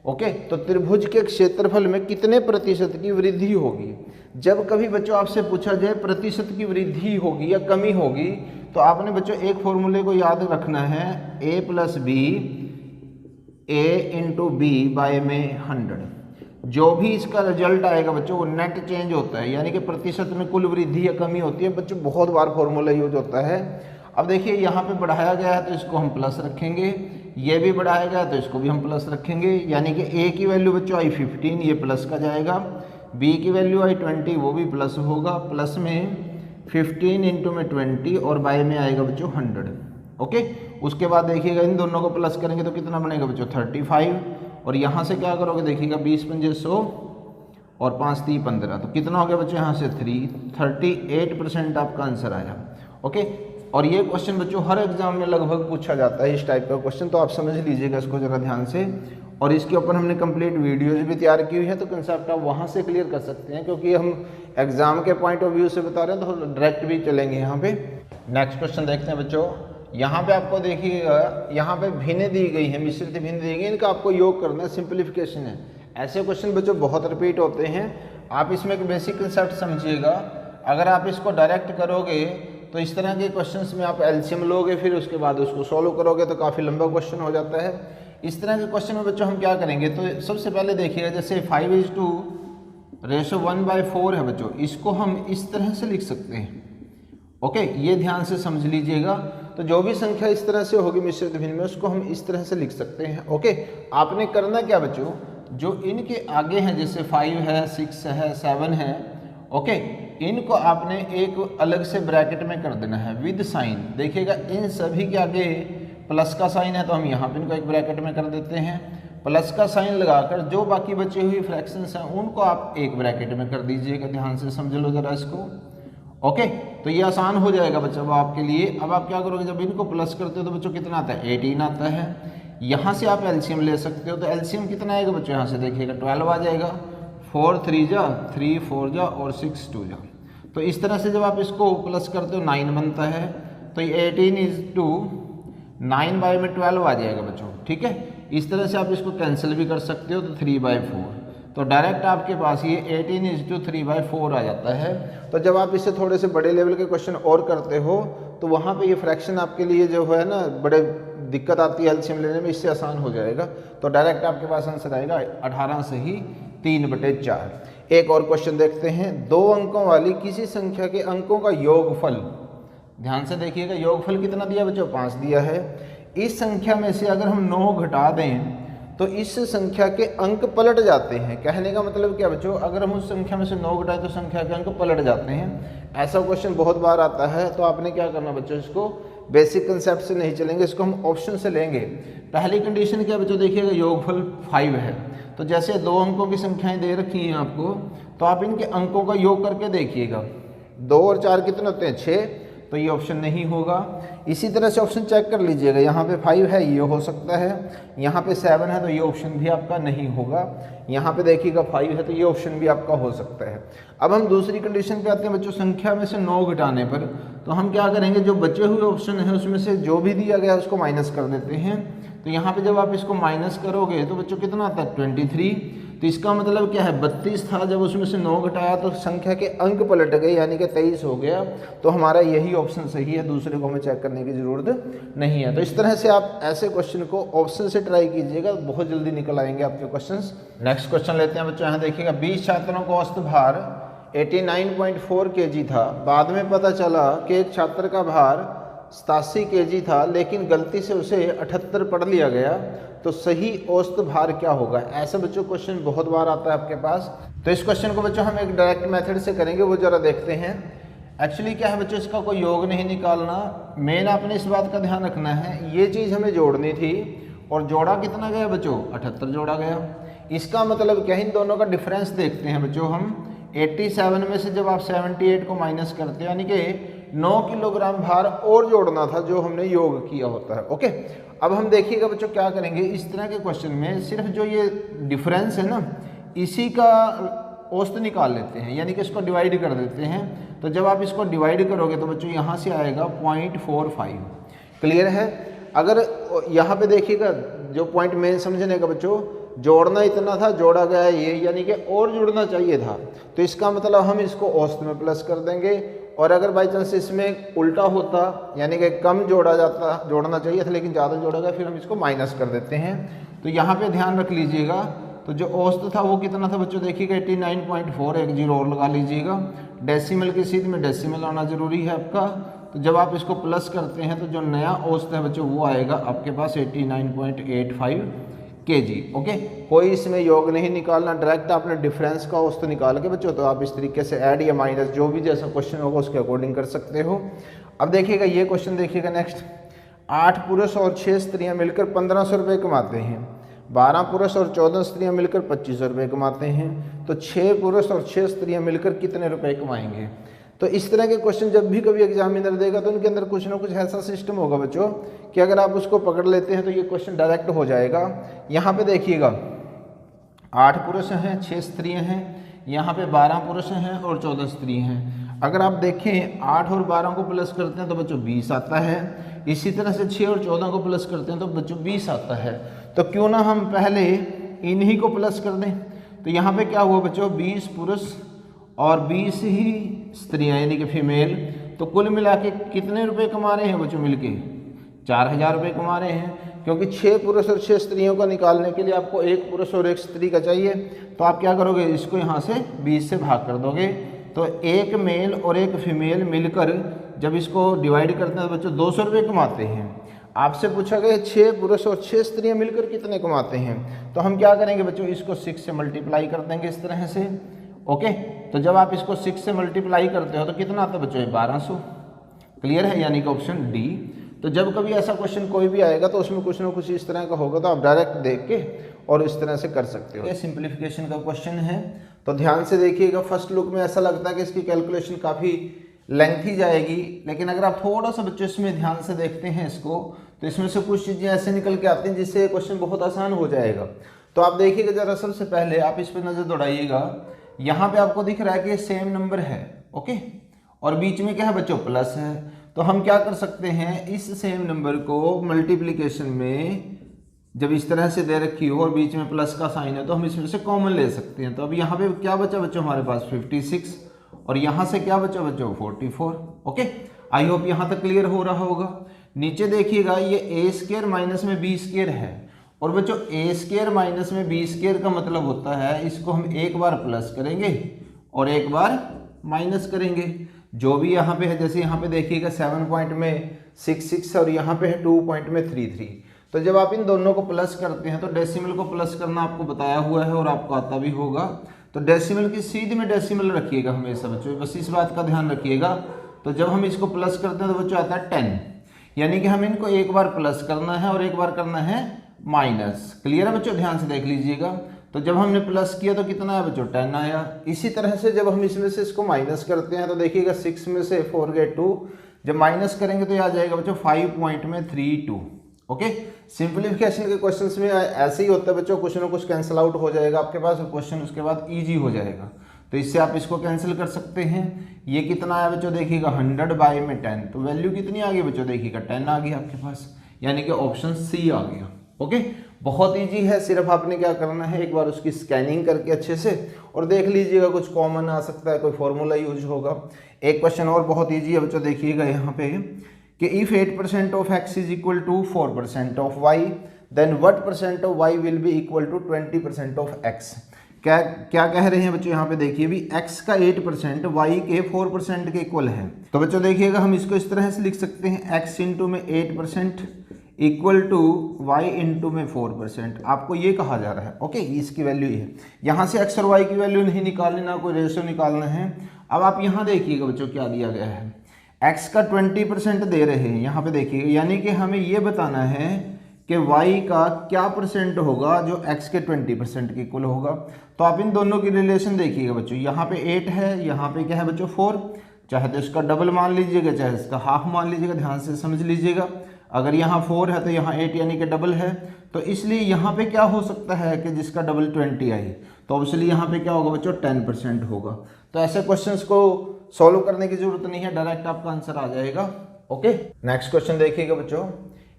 [SPEAKER 1] ओके, तो त्रिभुज के क्षेत्रफल में कितने प्रतिशत की वृद्धि होगी। जब कभी बच्चों आपसे पूछा जाए प्रतिशत की वृद्धि होगी या कमी होगी, तो आपने बच्चों एक फॉर्मूले को याद रखना है, a + b a × b bye में 100। जो भी इसका रिजल्ट आएगा बच्चों वो नेट चेंज होता है, यानी कि प्रतिशत में कुल वृद्धि या कमी होती है। बच्चों बहुत बार फॉर्मूला यूज होता है। अब देखिए यहाँ पे बढ़ाया गया है तो इसको हम प्लस रखेंगे, ये भी बढ़ाया गया तो इसको भी हम प्लस रखेंगे, यानी कि a की वैल्यू बच्चों आई 15, ये प्लस का जाएगा, b की वैल्यू आई 20, वो भी प्लस होगा, प्लस में 15 × में 20 और बाय में आएगा बच्चों 100। ओके, उसके बाद देखिएगा इन दोनों को प्लस करेंगे तो कितना बनेगा बच्चों 35, और यहाँ से क्या करोगे देखिएगा 20 पंजे 100 और 5 3 15, तो कितना हो गया बच्चों यहाँ से 38% आपका आंसर आया। ओके, और ये क्वेश्चन बच्चों हर एग्जाम में लगभग पूछा जाता है इस टाइप का क्वेश्चन, तो आप समझ लीजिएगा इसको जरा ध्यान से। और इसके ऊपर हमने कंप्लीट वीडियोज भी तैयार की हुई है, तो कंसेप्ट आप वहाँ से क्लियर कर सकते हैं, क्योंकि हम एग्जाम के पॉइंट ऑफ व्यू से बता रहे हैं तो डायरेक्ट भी चलेंगे यहाँ पे। नेक्स्ट क्वेश्चन देखते हैं बच्चों। यहाँ पे आपको देखिएगा यहाँ पे भिन्न दी गई है, मिश्रित भिन्न दी गई, इनका आपको योग करना है, सिंप्लीफिकेशन है। ऐसे क्वेश्चन बच्चों बहुत रिपीट होते हैं, आप इसमें एक बेसिक कंसेप्ट समझिएगा। अगर आप इसको डायरेक्ट करोगे तो इस तरह के क्वेश्चंस में आप एलसीएम लोगे, फिर उसके बाद उसको सॉल्व करोगे तो काफ़ी लंबा क्वेश्चन हो जाता है। इस तरह के क्वेश्चन में बच्चों हम क्या करेंगे, तो सबसे पहले देखिएगा जैसे 5:1/4 है बच्चों, इसको हम इस तरह से लिख सकते हैं। ओके, ये ध्यान से समझ लीजिएगा। तो जो भी संख्या इस तरह से होगी मिश्रित भिन्न में, उसको हम इस तरह से लिख सकते हैं। ओके, आपने करना क्या बच्चों, जो इनके आगे हैं जैसे 5 है, 6 है, 7 है, ओके, इनको आपने एक अलग से ब्रैकेट में कर देना है विद साइन। देखिएगा इन सभी के आगे प्लस का साइन है, तो हम यहाँ पे इनको एक ब्रैकेट में कर देते हैं। प्लस का साइन लगाकर जो बाकी बची हुई फ्रैक्शंस हैं उनको आप एक ब्रैकेट में कर दीजिएगा। ध्यान से समझ लो जरा इसको। ओके, तो ये आसान हो जाएगा बच्चों अब आपके लिए। अब आप क्या करोगे, जब इनको प्लस करते हो तो बच्चों कितना आता है 18 आता है। यहाँ से आप एलसीएम ले सकते हो, तो एलसीएम कितना आएगा बच्चों, यहाँ से देखिएगा 12 आ जाएगा। 4 3 जा, 3 4 जा और 6 2 जा। तो इस तरह से जब आप इसको प्लस करते हो 9 बनता है, तो ये 18 9 बाय में 12 आ जाएगा बच्चों। ठीक है, इस तरह से आप इसको कैंसिल भी कर सकते हो, तो 3/4, तो डायरेक्ट आपके पास ये 18 3/4 आ जाता है। तो जब आप इससे थोड़े से बड़े लेवल के क्वेश्चन और करते हो तो वहाँ पे ये फ्रैक्शन आपके लिए जो है ना बड़े दिक्कत आती है एलसीएम लेने में, इससे आसान हो जाएगा। तो डायरेक्ट आपके पास आंसर आएगा 18 से ही 3/4। एक और क्वेश्चन देखते हैं। 2 अंकों वाली किसी संख्या के अंकों का योगफल, ध्यान से देखिएगा, योगफल कितना दिया बच्चों 5 दिया है। इस संख्या में से अगर हम 9 घटा दें तो इस संख्या के अंक पलट जाते हैं। कहने का मतलब क्या बच्चों, अगर हम उस संख्या में से 9 घटाएं तो संख्या के अंक पलट जाते हैं। ऐसा क्वेश्चन बहुत बार आता है, तो आपने क्या करना बच्चों, इसको बेसिक कंसेप्ट से नहीं चलेंगे, इसको हम ऑप्शन से लेंगे। पहली कंडीशन क्या बच्चों, देखिएगा योगफल 5 है, तो जैसे 2 अंकों की संख्याएं दे रखी हैं आपको, तो आप इनके अंकों का योग करके देखिएगा। 2 और 4 कितने होते हैं 6, तो ये ऑप्शन नहीं होगा। इसी तरह से ऑप्शन चेक कर लीजिएगा, यहाँ पे 5 है ये हो सकता है, यहाँ पे 7 है तो ये ऑप्शन भी आपका नहीं होगा, यहाँ पे देखिएगा 5 है तो ये ऑप्शन भी आपका हो सकता है। अब हम दूसरी कंडीशन पे आते हैं बच्चों, संख्या में से 9 घटाने पर। तो हम क्या करेंगे, जो बचे हुए ऑप्शन है उसमें से जो भी दिया गया है उसको माइनस कर देते हैं। तो यहाँ पे जब आप इसको माइनस करोगे तो बच्चों कितना आता है 23। तो इसका मतलब क्या है 32 था, जब उसमें से 9 घटाया तो संख्या के अंक पलट गए यानी कि 23 हो गया। तो हमारा यही ऑप्शन सही है, दूसरे को हमें चेक करने की ज़रूरत नहीं है। तो इस तरह से आप ऐसे क्वेश्चन को ऑप्शन से ट्राई कीजिएगा, बहुत जल्दी निकल आएंगे आपके क्वेश्चंस। नेक्स्ट क्वेश्चन लेते हैं बच्चों, यहाँ देखिएगा 20 छात्रों का औसत भार 89.4 kg था। बाद में पता चला कि एक छात्र का भार 87 kg था, लेकिन गलती से उसे 78 पढ़ लिया गया, तो सही औसत भार क्या होगा। ऐसे बच्चों क्वेश्चन बहुत बार आता है आपके पास। तो इस क्वेश्चन को बच्चों हम एक डायरेक्ट मेथड से करेंगे, वो जरा देखते हैं। एक्चुअली क्या है बच्चों, इसका कोई योग नहीं निकालना, मेन आपने इस बात का ध्यान रखना है ये चीज़ हमें जोड़नी थी और जोड़ा कितना गया बच्चों 78 जोड़ा गया। इसका मतलब क्या है, इन दोनों का डिफरेंस देखते हैं बच्चों हम। 87 में से जब आप 78 को माइनस करते हैं यानी कि 9 किलोग्राम भार और जोड़ना था जो हमने योग किया होता है। ओके, अब हम देखिएगा बच्चों क्या करेंगे, इस तरह के क्वेश्चन में सिर्फ जो ये डिफरेंस है ना इसी का औसत निकाल लेते हैं, यानी कि इसको डिवाइड कर देते हैं। तो जब आप इसको डिवाइड करोगे तो बच्चों यहाँ से आएगा 0.45। क्लियर है। अगर यहाँ पे देखिएगा जो पॉइंट मेन समझने का बच्चों, जोड़ना इतना था जोड़ा गया ये, यानी कि और जुड़ना चाहिए था, तो इसका मतलब हम इसको औसत में प्लस कर देंगे। और अगर बाई चांस इसमें उल्टा होता यानी कि कम जोड़ना चाहिए था लेकिन ज़्यादा जोड़ा गया, फिर हम इसको माइनस कर देते हैं। तो यहाँ पे ध्यान रख लीजिएगा, तो जो औसत था वो कितना था बच्चों, देखिएगा 89.4, एक जीरो और लगा लीजिएगा। डेसिमल की सीध में डेसिमल आना जरूरी है आपका। तो जब आप इसको प्लस करते हैं तो जो नया औसत है बच्चों वो आएगा आपके पास 89.85 kg। ओके, कोई इसमें योग नहीं निकालना, डायरेक्ट आपने डिफरेंस का औसत निकाल के बच्चों, तो आप इस तरीके से ऐड या माइनस जो भी जैसा क्वेश्चन होगा उसके अकॉर्डिंग कर सकते हो। अब देखिएगा ये क्वेश्चन देखिएगा नेक्स्ट, 8 पुरुष और 6 स्त्रियां मिलकर 1500 रुपये कमाते हैं। 12 पुरुष और 14 स्त्रियां मिलकर 2500 रुपये कमाते हैं। तो 6 पुरुष और 6 स्त्रियां मिलकर कितने रुपए कमाएंगे। तो इस तरह के क्वेश्चन जब भी कभी एग्जामिनर देगा तो उनके अंदर कुछ ना कुछ ऐसा सिस्टम होगा बच्चों कि अगर आप उसको पकड़ लेते हैं तो ये क्वेश्चन डायरेक्ट हो जाएगा। यहाँ पे देखिएगा 8 पुरुष हैं 6 स्त्रियां हैं, यहाँ पे 12 पुरुष हैं और 14 स्त्री हैं। अगर आप देखें 8 और 12 को प्लस करते हैं तो बच्चों 20 आता है। इसी तरह से 6 और 14 को प्लस करते हैं तो बच्चों 20 आता है। तो क्यों ना हम पहले इन्हीं को प्लस कर दें। तो यहाँ पे क्या हुआ बच्चों, 20 पुरुष और 20 ही स्त्रियां यानी कि फीमेल, तो कुल मिला के कितने रुपए कमा रहे हैं बच्चों मिलके 4000 रुपये कमा रहे हैं। क्योंकि 6 पुरुष और 6 स्त्रियों का निकालने के लिए आपको 1 पुरुष और 1 स्त्री का चाहिए, तो आप क्या करोगे, इसको यहाँ से 20 से भाग कर दोगे। तो एक मेल और एक फीमेल मिलकर जब इसको डिवाइड करते हैं तो बच्चों 200 रुपये कमाते हैं। आपसे पूछा गया 6 पुरुष और 6 स्त्रियां मिलकर कितने कमाते हैं। तो हम क्या करेंगे बच्चों, इसको 6 से मल्टीप्लाई कर देंगे इस तरह से। ओके, तो जब आप इसको 6 से मल्टीप्लाई करते हो तो कितना आता है बच्चों 1200। क्लियर है, यानी कि ऑप्शन डी। तो जब कभी ऐसा क्वेश्चन कोई भी आएगा तो उसमें कुछ ना कुछ इस तरह का होगा, तो आप डायरेक्ट देख के और इस तरह से कर सकते हो। ये सिंप्लीफिकेशन का क्वेश्चन है, तो ध्यान से देखिएगा। फर्स्ट लुक में ऐसा लगता है कि इसकी कैलकुलेशन काफ़ी लेंथी जाएगी, लेकिन अगर आप थोड़ा सा बच्चों इसमें ध्यान से देखते हैं इसको, तो इसमें से कुछ चीज़ें ऐसे निकल के आती हैं जिससे क्वेश्चन बहुत आसान हो जाएगा। तो आप देखिएगा जरा, सबसे पहले आप इस पर नज़र दौड़ाइएगा। यहाँ पे आपको दिख रहा है कि ये सेम नंबर है, ओके, और बीच में क्या है बच्चों प्लस है। तो हम क्या कर सकते हैं, इस सेम नंबर को मल्टीप्लिकेशन में जब इस तरह से दे रखी हो और बीच में प्लस का साइन है तो हम इसमें से कॉमन ले सकते हैं। तो अब यहाँ पे क्या बचा बच्चों हमारे पास 56, और यहाँ से क्या बचा बच्चों 44। ओके, आई होप यहाँ तक क्लियर हो रहा होगा। नीचे देखिएगा ये ए स्क्वायर माइनस में बी स्क्वायर है, और बच्चों ए स्क्वायर माइनस में बी स्क्वायर का मतलब होता है इसको हम एक बार प्लस करेंगे और एक बार माइनस करेंगे। जो भी यहाँ पे है, जैसे यहाँ पे देखिएगा 7 पॉइंट में 66 और यहाँ पे है 2 पॉइंट में 33। तो जब आप इन दोनों को प्लस करते हैं तो डेसिमल को प्लस करना आपको बताया हुआ है और आपको आता भी होगा। तो डेसिमल की सीध में डेसिमल रखिएगा हमेशा बच्चों, बस इस बात का ध्यान रखिएगा। तो जब हम इसको प्लस करते हैं तो बच्चों आता है 10, यानी कि हम इनको एक बार प्लस करना है और एक बार करना है माइनस। क्लियर है बच्चों, ध्यान से देख लीजिएगा। तो जब हमने प्लस किया तो कितना है बच्चों 10 आया। इसी तरह से जब हम इसमें से इसको माइनस करते हैं तो देखिएगा 6 में से 4 गए 2, जब माइनस करेंगे तो ये आ जाएगा बच्चों 5.32। ओके, सिंप्लीफिकेशन के क्वेश्चंस में ऐसे ही होता है बच्चों, कुछ ना कुछ कैंसिल आउट हो जाएगा आपके पास और क्वेश्चन उसके बाद इजी हो जाएगा, तो इससे आप इसको कैंसिल कर सकते हैं। ये कितना आया बच्चों देखिएगा 100/10, तो वैल्यू कितनी आ गई बच्चों देखिएगा 10 आ गई आपके पास, यानी कि ऑप्शन सी आ गया। ओके, बहुत इजी है, सिर्फ आपने क्या करना है एक बार उसकी स्कैनिंग करके अच्छे से और देख लीजिएगा, कुछ कॉमन आ सकता है, कोई फॉर्मूला यूज होगा। एक क्वेश्चन और बहुत इजी है बच्चों, देखिएगा यहाँ पे कि if 8% of x is equal to 4% of y then what percent of y will be equal to 20% of x। क्या क्या कह रहे हैं बच्चों यहाँ पे देखिए भी x का 8% y के 4% के इक्वल है। तो बच्चों देखिएगा हम इसको इस तरह से लिख सकते हैं x इंटू में 8% इक्वल टू y इंटू में 4%। आपको ये कहा जा रहा है। ओके, इसकी वैल्यू ये है, यहाँ से x और y की वैल्यू नहीं निकालनी, ना कोई रेशियो निकालना है। अब आप यहाँ देखिएगा बच्चों क्या दिया गया है, x का 20% दे रहे हैं यहाँ पे देखिएगा, यानी कि हमें ये बताना है कि y का क्या परसेंट होगा जो x के 20% के इक्वल होगा। तो आप इन दोनों की रिलेशन देखिएगा बच्चों, यहाँ पे 8 है, यहाँ पे क्या है बच्चों 4, चाहे तो इसका डबल मान लीजिएगा चाहे इसका हाफ मान लीजिएगा, ध्यान से समझ लीजिएगा। अगर यहाँ 4 है तो यहाँ 8 यानी कि डबल है, तो इसलिए यहाँ पे क्या हो सकता है कि जिसका डबल 20 आई, तो ऑब्वियसली यहाँ पे क्या होगा बच्चों 10% होगा। तो ऐसे क्वेश्चंस को सॉल्व करने की जरूरत नहीं है, डायरेक्ट आपका आंसर आ जाएगा। ओके, नेक्स्ट क्वेश्चन देखिएगा बच्चों,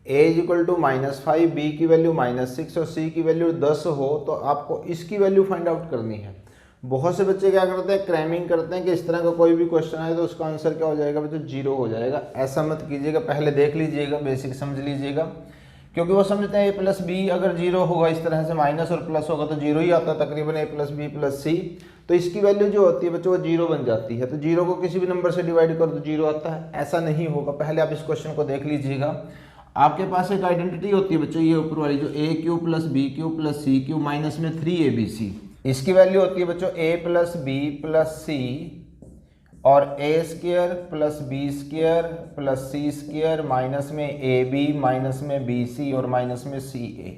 [SPEAKER 1] a इक्वल टू -5, b की वैल्यू -6 और c की वैल्यू 10 हो तो आपको इसकी वैल्यू फाइंड आउट करनी है। बहुत से बच्चे क्या करते हैं, क्रैमिंग करते हैं कि इस तरह का कोई भी क्वेश्चन आए तो उसका आंसर क्या हो जाएगा बच्चों 0 हो जाएगा। ऐसा मत कीजिएगा, पहले देख लीजिएगा, बेसिक समझ लीजिएगा, क्योंकि वो समझते हैं a प्लस बी अगर 0 होगा, इस तरह से माइनस और प्लस होगा तो 0 ही आता है तकरीबन, a प्लस बी प्लस सी, तो इसकी वैल्यू जो होती है बच्चों वो 0 बन जाती है। तो 0 को किसी भी नंबर से डिवाइड करो तो 0 आता है, ऐसा नहीं होगा। पहले आप इस क्वेश्चन को देख लीजिएगा। आपके पास एक आइडेंटिटी होती है बच्चों, ये ऊपर वाली जो a cube plus b cube plus c cube minus में 3abc, इसकी वैल्यू होती है बच्चों a plus b plus c और a square plus b square plus c square minus में ab माइनस में bc और माइनस में ca।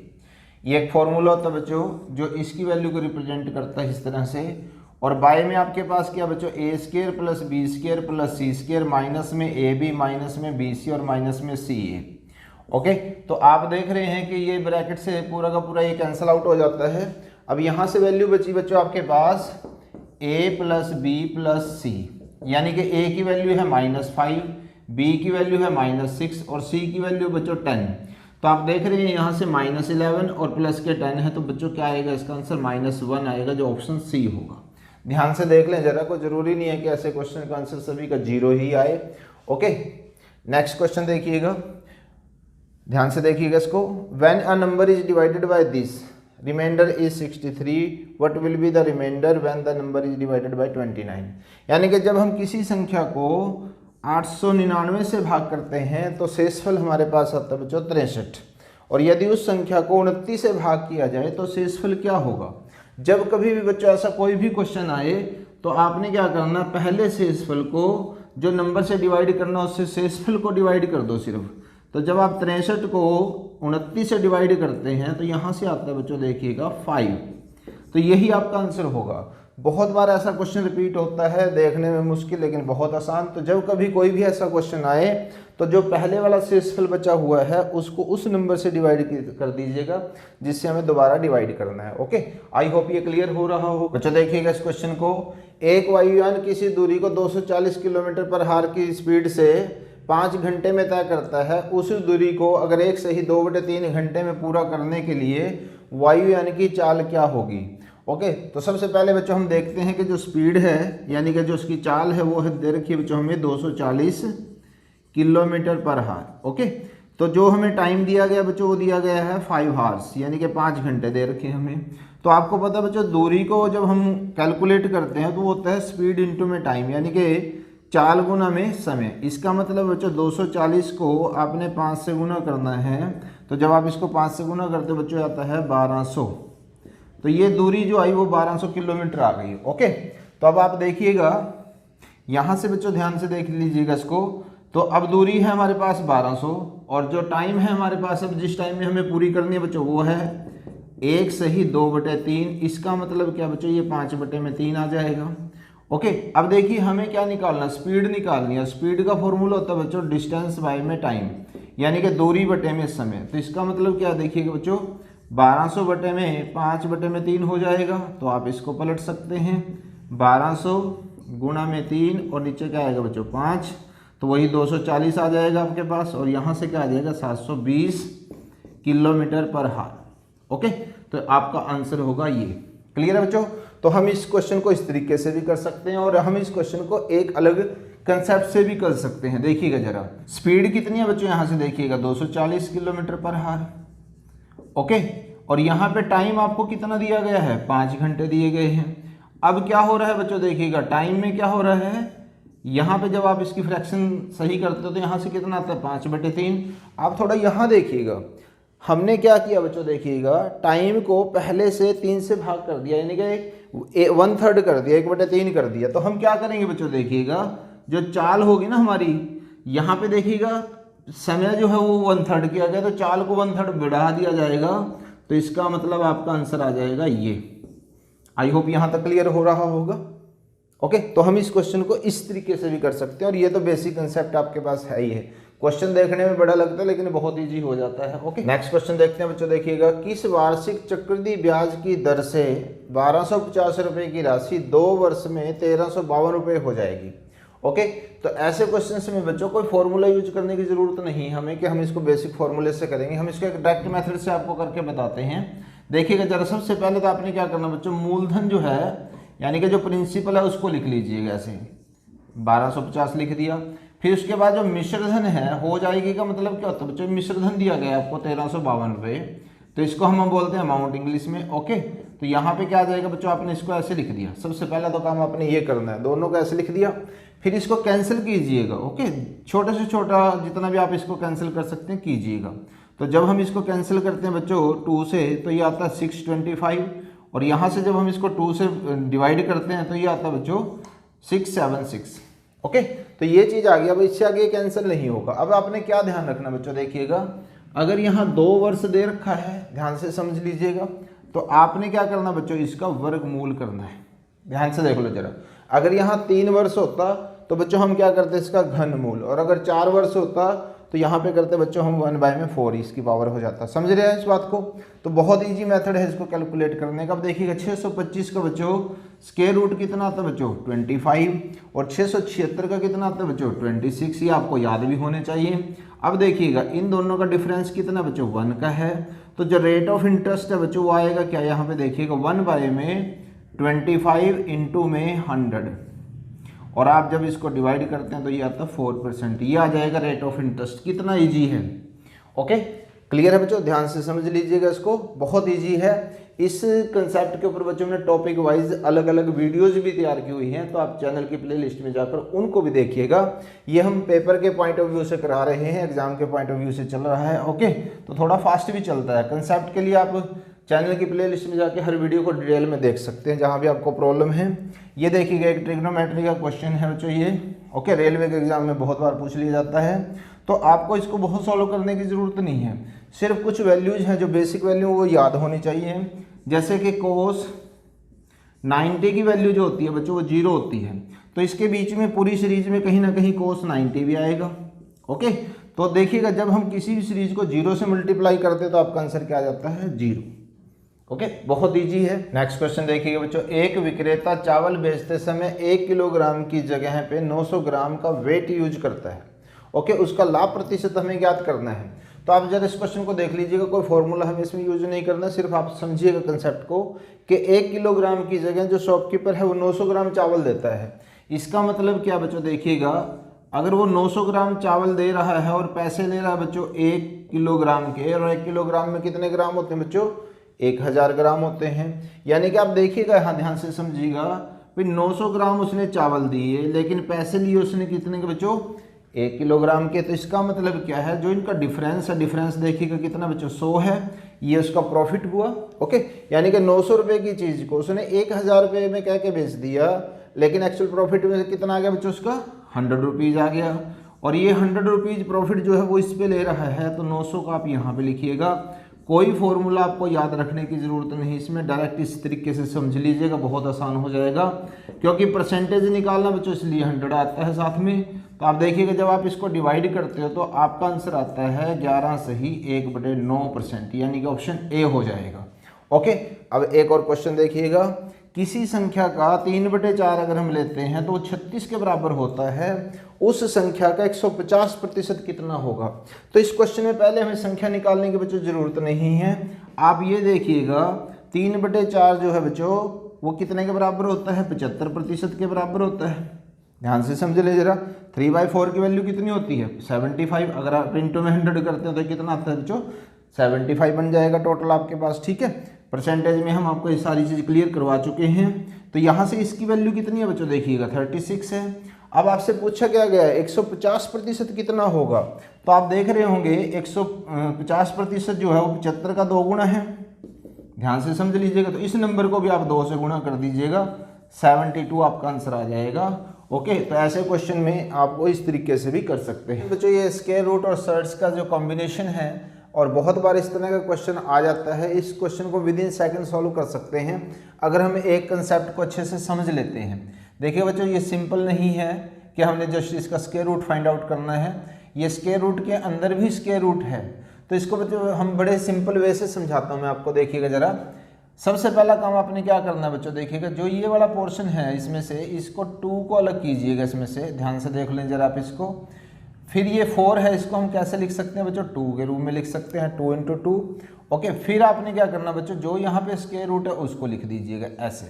[SPEAKER 1] ये एक फॉर्मूला होता है बच्चों जो इसकी वैल्यू को रिप्रेजेंट करता है इस तरह से। और बाय में आपके पास क्या बच्चों a square plus b square plus c square minus में ab माइनस में bc और माइनस में ca। ओके, तो आप देख रहे हैं कि ये ब्रैकेट से पूरा का पूरा ये कैंसिल आउट हो जाता है। अब यहाँ से वैल्यू बची बच्चों आपके पास a प्लस बी प्लस सी, यानी कि a की वैल्यू है -5, b की वैल्यू है -6 और c की वैल्यू बच्चों 10। तो आप देख रहे हैं यहाँ से -11 और प्लस के 10 है, तो बच्चों क्या आएगा इसका आंसर -1 आएगा, जो ऑप्शन सी होगा। ध्यान से देख लें जरा, कोई जरूरी नहीं है कि ऐसे क्वेश्चन का आंसर सभी का 0 ही आए। ओके, नेक्स्ट क्वेश्चन देखिएगा, ध्यान से देखिएगा इसको। When a number is divided by this remainder is 63, what will be the remainder when the number is divided by 29। यानी कि जब हम किसी संख्या को 899 से भाग करते हैं तो शेषफल हमारे पास आता है बच्चों 63, और यदि उस संख्या को 29 से भाग किया जाए तो शेषफल क्या होगा। जब कभी भी बच्चों ऐसा कोई भी क्वेश्चन आए तो आपने क्या करना, पहले शेषफल को जो नंबर से डिवाइड करना उससे शेषफल को डिवाइड कर दो सिर्फ। तो जब आप 63 को 29 से डिवाइड करते हैं तो यहाँ से आता है बच्चों देखिएगा 5, तो यही आपका आंसर होगा। बहुत बार ऐसा क्वेश्चन रिपीट होता है, देखने में मुश्किल लेकिन बहुत आसान। तो जब कभी कोई भी ऐसा क्वेश्चन आए तो जो पहले वाला शेषफल बचा हुआ है उसको उस नंबर से डिवाइड कर दीजिएगा जिससे हमें दोबारा डिवाइड करना है। ओके, आई होप ये क्लियर हो रहा हो बच्चों। देखिएगा इस क्वेश्चन को, एक वायुयान किसी दूरी को 240 किलोमीटर पर हार की स्पीड से 5 घंटे में तय करता है। उस दूरी को अगर 1 से ही 2/3 घंटे में पूरा करने के लिए वायुयान की चाल क्या होगी। ओके, तो सबसे पहले बच्चों हम देखते हैं कि जो स्पीड है यानी कि जो उसकी चाल है वो है दे रखी है बच्चों हमें 240 किलोमीटर पर हार। ओके, तो जो हमें टाइम दिया गया बच्चों वो दिया गया है 5 आवर्स, यानी कि 5 घंटे दे रखे हमें। तो आपको पता बच्चों दूरी को जब हम कैलकुलेट करते हैं तो वो होता है स्पीड इंटू में टाइम, यानी कि चाल गुना में समय। इसका मतलब बच्चों 240 को आपने 5 से गुना करना है, तो जब आप इसको 5 से गुना करते बच्चों आता है 1200, तो ये दूरी जो आई वो 1200 किलोमीटर आ गई। ओके, तो अब आप देखिएगा यहाँ से बच्चों ध्यान से देख लीजिएगा इसको। तो अब दूरी है हमारे पास 1200 और जो टाइम है हमारे पास अब जिस टाइम में हमें पूरी करनी है बच्चों वो है 1 से ही 2/3। इसका मतलब क्या बच्चों, ये 5/3 आ जाएगा। ओके, अब देखिए हमें क्या निकालना, स्पीड निकालनी है। स्पीड का फॉर्मूला होता है बच्चों डिस्टेंस बाय में टाइम, यानी कि दूरी बटे में समय। तो इसका मतलब क्या देखिएगा बच्चों, 1200 बटे में 5 बटे में 3 हो जाएगा। तो आप इसको पलट सकते हैं, 1200 गुणा में 3 और नीचे क्या आएगा बच्चों 5, तो वही 240 आ जाएगा आपके पास। और यहाँ से क्या आ जाएगा 720 किलोमीटर पर हार। ओके, तो आपका आंसर होगा ये। क्लियर है बच्चों? तो हम इस क्वेश्चन को इस तरीके से भी कर सकते हैं और हम इस क्वेश्चन को एक अलग कंसेप्ट से भी कर सकते हैं। देखिएगा जरा, स्पीड कितनी है बच्चों, यहाँ से देखिएगा 240 किलोमीटर पर हार। ओके, और यहाँ पे टाइम आपको कितना दिया गया है, 5 घंटे दिए गए हैं। अब क्या हो रहा है बच्चों, देखिएगा टाइम में क्या हो रहा है, यहाँ पे जब आप इसकी फ्रैक्शन सही करते हो तो यहाँ से कितना आता है 5/3। आप थोड़ा यहाँ देखिएगा, हमने क्या किया बच्चों, देखिएगा टाइम को पहले से 3 से भाग कर दिया, यानी कि 1/3 कर दिया, 1/3 कर दिया। तो हम क्या करेंगे बच्चों, देखिएगा जो चाल होगी ना हमारी, यहाँ पे देखिएगा समय जो है वो 1/3 किया गया, तो चाल को 1/3 बढ़ा दिया जाएगा। तो इसका मतलब आपका आंसर आ जाएगा ये। आई होप यहाँ तक क्लियर हो रहा होगा। ओके, तो हम इस क्वेश्चन को इस तरीके से भी कर सकते हैं और ये तो बेसिक कंसेप्ट आपके पास है ही है। क्वेश्चन देखने में बड़ा लगता है लेकिन बहुत इजी हो जाता है। ओके, नेक्स्ट क्वेश्चन देखते हैं बच्चों। देखिएगा, किस वार्षिक चक्रवृद्धि ब्याज की दर से 1250 रुपये की राशि 2 वर्ष में 1352 रुपये हो जाएगी। ओके, तो ऐसे क्वेश्चन में बच्चों कोई फॉर्मूला यूज करने की जरूरत नहीं हमें कि हम इसको बेसिक फॉर्मूले से करेंगे। हम इसको एक डायरेक्ट मेथड से आपको करके बताते हैं। देखिएगा जरा, सबसे पहले तो आपने क्या करना बच्चों, मूलधन जो है यानी कि जो प्रिंसिपल है उसको लिख लीजिएगा, ऐसे 1250 लिख दिया। फिर उसके बाद जो मिश्रधन है हो जाएगी का मतलब क्या होता है बच्चों, मिश्रधन दिया गया है आपको 1352 रुपये, तो इसको हम बोलते हैं अमाउंट इंग्लिश में। ओके, तो यहाँ पे क्या आ जाएगा बच्चों, आपने इसको ऐसे लिख दिया। सबसे पहला तो काम आपने ये करना है, दोनों को ऐसे लिख दिया। फिर इसको कैंसिल कीजिएगा। ओके, छोटे से छोटा जितना भी आप इसको कैंसिल कर सकते हैं कीजिएगा। तो जब हम इसको कैंसिल करते हैं बच्चों 2 से, तो ये आता है 625, और यहाँ से जब हम इसको 2 से डिवाइड करते हैं तो ये आता है बच्चों 676। ओके, तो ये चीज़ आ गई। अब इससे आगे कैंसिल नहीं होगा। अब आपने क्या ध्यान रखना बच्चों, देखिएगा अगर यहाँ 2 वर्ष दे रखा है, ध्यान से समझ लीजिएगा, तो आपने क्या करना बच्चों, इसका वर्गमूल करना है। ध्यान से देख लो जरा, अगर यहाँ 3 वर्ष होता तो बच्चों हम क्या करते इसका घनमूल, और अगर 4 वर्ष होता तो यहाँ पे करते बच्चों हम 1/4 इसकी पावर हो जाता। समझ रहे हैं इस बात को? तो बहुत इजी मेथड है इसको कैलकुलेट करने का। अब देखिएगा 625 का बच्चों स्क्वायर रूट कितना आता है बच्चों 25, और 676 का कितना आता है बच्चों 26। ये आपको याद भी होने चाहिए। अब देखिएगा इन दोनों का डिफरेंस कितना बच्चों 1 का है। तो जो रेट ऑफ इंटरेस्ट है बच्चों वो आएगा क्या, यहाँ पे देखिएगा 1/25 इंटू में 100, और आप जब इसको डिवाइड करते हैं तो ये आता है 4%। ये आ जाएगा रेट ऑफ इंटरेस्ट। कितना इजी है। ओके, क्लियर है बच्चों? ध्यान से समझ लीजिएगा इसको, बहुत इजी है। इस कंसेप्ट के ऊपर बच्चों ने टॉपिक वाइज अलग अलग वीडियोज भी तैयार की हुई हैं, तो आप चैनल की प्लेलिस्ट में जाकर उनको भी देखिएगा। ये हम पेपर के पॉइंट ऑफ व्यू से करा रहे हैं, एग्जाम के पॉइंट ऑफ व्यू से चल रहा है। ओके, तो थोड़ा फास्ट भी चलता है। कंसेप्ट के लिए आप चैनल की प्लेलिस्ट में जाके हर वीडियो को डिटेल में देख सकते हैं जहाँ भी आपको प्रॉब्लम है। ये देखिएगा एक ट्रिग्नोमेट्री का क्वेश्चन है बच्चों ये। ओके, रेलवे के एग्जाम में बहुत बार पूछ लिया जाता है, तो आपको इसको बहुत सॉल्व करने की ज़रूरत नहीं है। सिर्फ कुछ वैल्यूज हैं जो बेसिक वैल्यू वो याद होनी चाहिए। जैसे कि कोस 90 की वैल्यू जो होती है बच्चों वो 0 होती है, तो इसके बीच में पूरी सीरीज में कहीं ना कहीं कोस 90 भी आएगा। ओके, तो देखिएगा जब हम किसी भी सीरीज को 0 से मल्टीप्लाई करते हैं तो आपका आंसर क्या आ जाता है 0। ओके, बहुत इजी है। नेक्स्ट क्वेश्चन देखिएगा बच्चों, एक विक्रेता चावल बेचते समय 1 किलोग्राम की जगह पे 900 ग्राम का वेट यूज करता है। ओके, उसका लाभ प्रतिशत हमें ज्ञात करना है। तो आप जरा इस क्वेश्चन को देख लीजिएगा, कोई फॉर्मूला हमें इसमें यूज नहीं करना, सिर्फ आप समझिएगा कंसेप्ट को कि 1 किलोग्राम की जगह जो शॉपकीपर है वो 900 ग्राम चावल देता है। इसका मतलब क्या बच्चों, देखिएगा अगर वो 900 ग्राम चावल दे रहा है और पैसे ले रहा है बच्चों 1 किलोग्राम के, और 1 किलोग्राम में कितने ग्राम होते हैं बच्चों 1000 ग्राम होते हैं। यानी कि आप देखिएगा यहाँ ध्यान से समझिएगा, भाई 900 ग्राम उसने चावल दिए लेकिन पैसे लिए उसने कितने के बच्चों 1 किलोग्राम के। तो इसका मतलब क्या है, जो इनका डिफरेंस है, डिफरेंस देखिएगा कितना बच्चों 100 है, ये उसका प्रॉफिट हुआ। ओके, यानी कि 900 रुपये की चीज़ को उसने 1000 रुपये में कह के बेच दिया, लेकिन एक्चुअल प्रॉफिट में कितना आ गया बच्चों उसका 100 रुपीज़ आ गया। और ये 100 रुपीज़ प्रॉफिट जो है वो इस पे ले रहा है, तो 900 का आप यहाँ पे लिखिएगा, कोई फॉर्मूला आपको याद रखने की ज़रूरत नहीं, इसमें डायरेक्ट इस तरीके से समझ लीजिएगा, बहुत आसान हो जाएगा। क्योंकि परसेंटेज निकालना बच्चों इसलिए 100 आता है साथ में। तो आप देखिएगा जब आप इसको डिवाइड करते हो तो आपका आंसर आता है 11 सही 1/9%, यानी कि ऑप्शन ए हो जाएगा। ओके, अब एक और क्वेश्चन देखिएगा। किसी संख्या का 3/4 अगर हम लेते हैं तो 36 के बराबर होता है, उस संख्या का 150% कितना होगा। तो इस क्वेश्चन में पहले हमें संख्या निकालने की बच्चों जरूरत नहीं है। आप ये देखिएगा 3/4 जो है बच्चों वो कितने के बराबर होता है, 75% के बराबर होता है। ध्यान से समझ ले जरा। 3/4 की वैल्यू कितनी होती है, 75। अगर आप इंटू में 100 करते हैं तो कितना आता है बच्चों, 75 बन जाएगा टोटल आपके पास। ठीक है, परसेंटेज में हम आपको ये सारी चीज़ क्लियर करवा चुके हैं। तो यहाँ से इसकी वैल्यू कितनी है बच्चों, देखिएगा 36 है। अब आपसे पूछा क्या गया है 150% कितना होगा। तो आप देख रहे होंगे 150% जो है वो 75 का 2 गुना है। ध्यान से समझ लीजिएगा। तो इस नंबर को भी आप 2 से गुणा कर दीजिएगा, 72 आपका आंसर आ जाएगा। ओके, तो ऐसे क्वेश्चन में आपको इस तरीके से भी कर सकते हैं बच्चों। ये स्क्वायर रूट और सर्ट्स का जो कॉम्बिनेशन है, और बहुत बार इस तरह का क्वेश्चन आ जाता है। इस क्वेश्चन को विद इन सेकंड सॉल्व कर सकते हैं अगर हम एक कंसेप्ट को अच्छे से समझ लेते हैं। देखिए बच्चों, ये सिंपल नहीं है कि हमने जस्ट इसका स्क्वायर रूट फाइंड आउट करना है। ये स्क्वायर रूट के अंदर भी स्क्वायर रूट है। तो इसको बच्चों हम बड़े सिंपल वे से समझाता हूँ मैं आपको। देखिएगा जरा, सबसे पहला काम आपने क्या करना है बच्चों, देखिएगा जो ये वाला पोर्शन है इसमें से इसको 2 को अलग कीजिएगा इसमें से। ध्यान से देख लें जरा आप इसको। फिर ये 4 है, इसको हम कैसे लिख सकते हैं बच्चों, 2 के रूप में लिख सकते हैं, 2 × 2। ओके, फिर आपने क्या करना बच्चों, जो यहाँ पे स्क्वायर रूट है उसको लिख दीजिएगा ऐसे।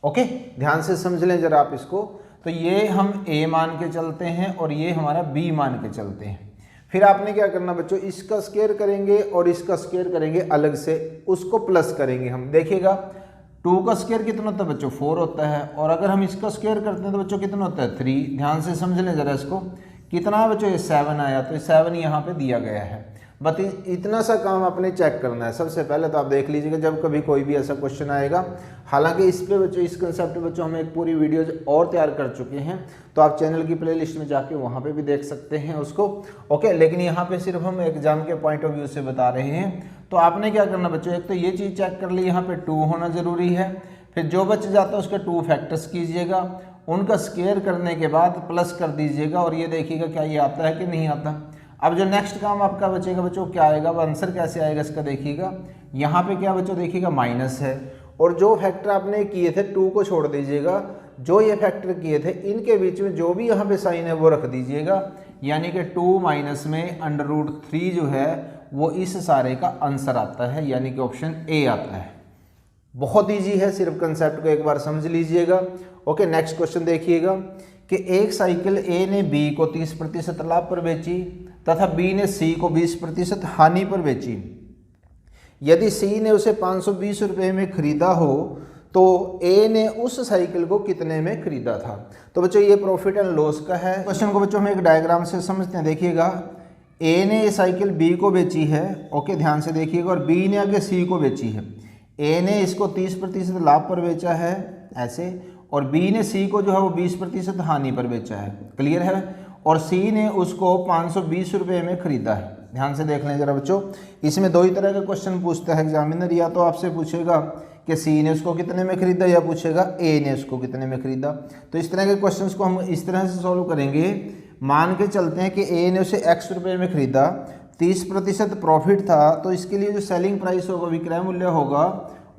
[SPEAKER 1] ओके, ध्यान से समझ लें जरा आप इसको। तो ये हम a मान के चलते हैं और ये हमारा b मान के चलते हैं। फिर आपने क्या करना बच्चों, इसका स्क्वायर करेंगे और इसका स्क्वायर करेंगे अलग से, उसको प्लस करेंगे हम। देखिएगा 2 का स्क्वायर कितना होता है बच्चों, 4 होता है। और अगर हम इसका स्क्वायर करते हैं तो बच्चों कितना होता है, 3। ध्यान से समझ लें जरा इसको। कितना है बच्चों, ये 7 आया। तो 7 यहाँ पे दिया गया है। बट इतना सा काम आपने चेक करना है सबसे पहले। तो आप देख लीजिएगा जब कभी कोई भी ऐसा क्वेश्चन आएगा। हालांकि इस पे बच्चों, इस कंसेप्ट पे बच्चों हम एक पूरी वीडियोज और तैयार कर चुके हैं, तो आप चैनल की प्लेलिस्ट में जाके वहाँ पे भी देख सकते हैं उसको। ओके, लेकिन यहाँ पे सिर्फ हम एग्जाम के पॉइंट ऑफ व्यू से बता रहे हैं। तो आपने क्या करना बच्चों, एक तो ये चीज़ चेक कर ली, यहाँ पे 2 होना ज़रूरी है। फिर जो बच जाता है उसके 2 फैक्टर्स कीजिएगा, उनका स्क्वायर करने के बाद प्लस कर दीजिएगा और ये देखिएगा क्या ये आता है कि नहीं आता। अब जो नेक्स्ट काम आपका बचेगा बच्चों क्या आएगा, अब आंसर कैसे आएगा इसका देखिएगा। यहाँ पे क्या बच्चों देखिएगा माइनस है, और जो फैक्टर आपने किए थे 2 को छोड़ दीजिएगा, जो ये फैक्टर किए थे इनके बीच में जो भी यहाँ पे साइन है वो रख दीजिएगा। यानी कि 2 माइनस में √3 जो है वो इस सारे का आंसर आता है, यानी कि ऑप्शन ए आता है। बहुत ईजी है, सिर्फ कंसेप्ट को एक बार समझ लीजिएगा। ओके, नेक्स्ट क्वेश्चन देखिएगा कि एक साइकिल ए ने बी को 30% लाभ पर बेची तथा बी ने सी को 20% हानि पर बेची। यदि सी ने उसे 520 रुपये में खरीदा हो तो ए ने उस साइकिल को कितने में खरीदा था। तो बच्चों ये प्रॉफिट एंड लॉस का है। क्वेश्चन को बच्चों हम एक डायग्राम से समझते हैं। देखिएगा ए ने ये साइकिल बी को बेची है, ओके ध्यान से देखिएगा, और बी ने आगे सी को बेची है। ए ने इसको 30% लाभ पर बेचा है ऐसे, और बी ने सी को जो है वो 20% हानि पर बेचा है। क्लियर है। और सी ने उसको 520 रुपये में खरीदा है। ध्यान से देख लें जरा बच्चों। इसमें 2 ही तरह के क्वेश्चन पूछता है एग्जामिनर, या तो आपसे पूछेगा कि सी ने उसको कितने में खरीदा, या पूछेगा ए ने उसको कितने में खरीदा। तो इस तरह के क्वेश्चंस को हम इस तरह से सॉल्व करेंगे। मान के चलते हैं कि ए ने उसे x रुपये में खरीदा, 30% प्रॉफिट था, तो इसके लिए जो सेलिंग प्राइस होगा, विक्रय मूल्य होगा,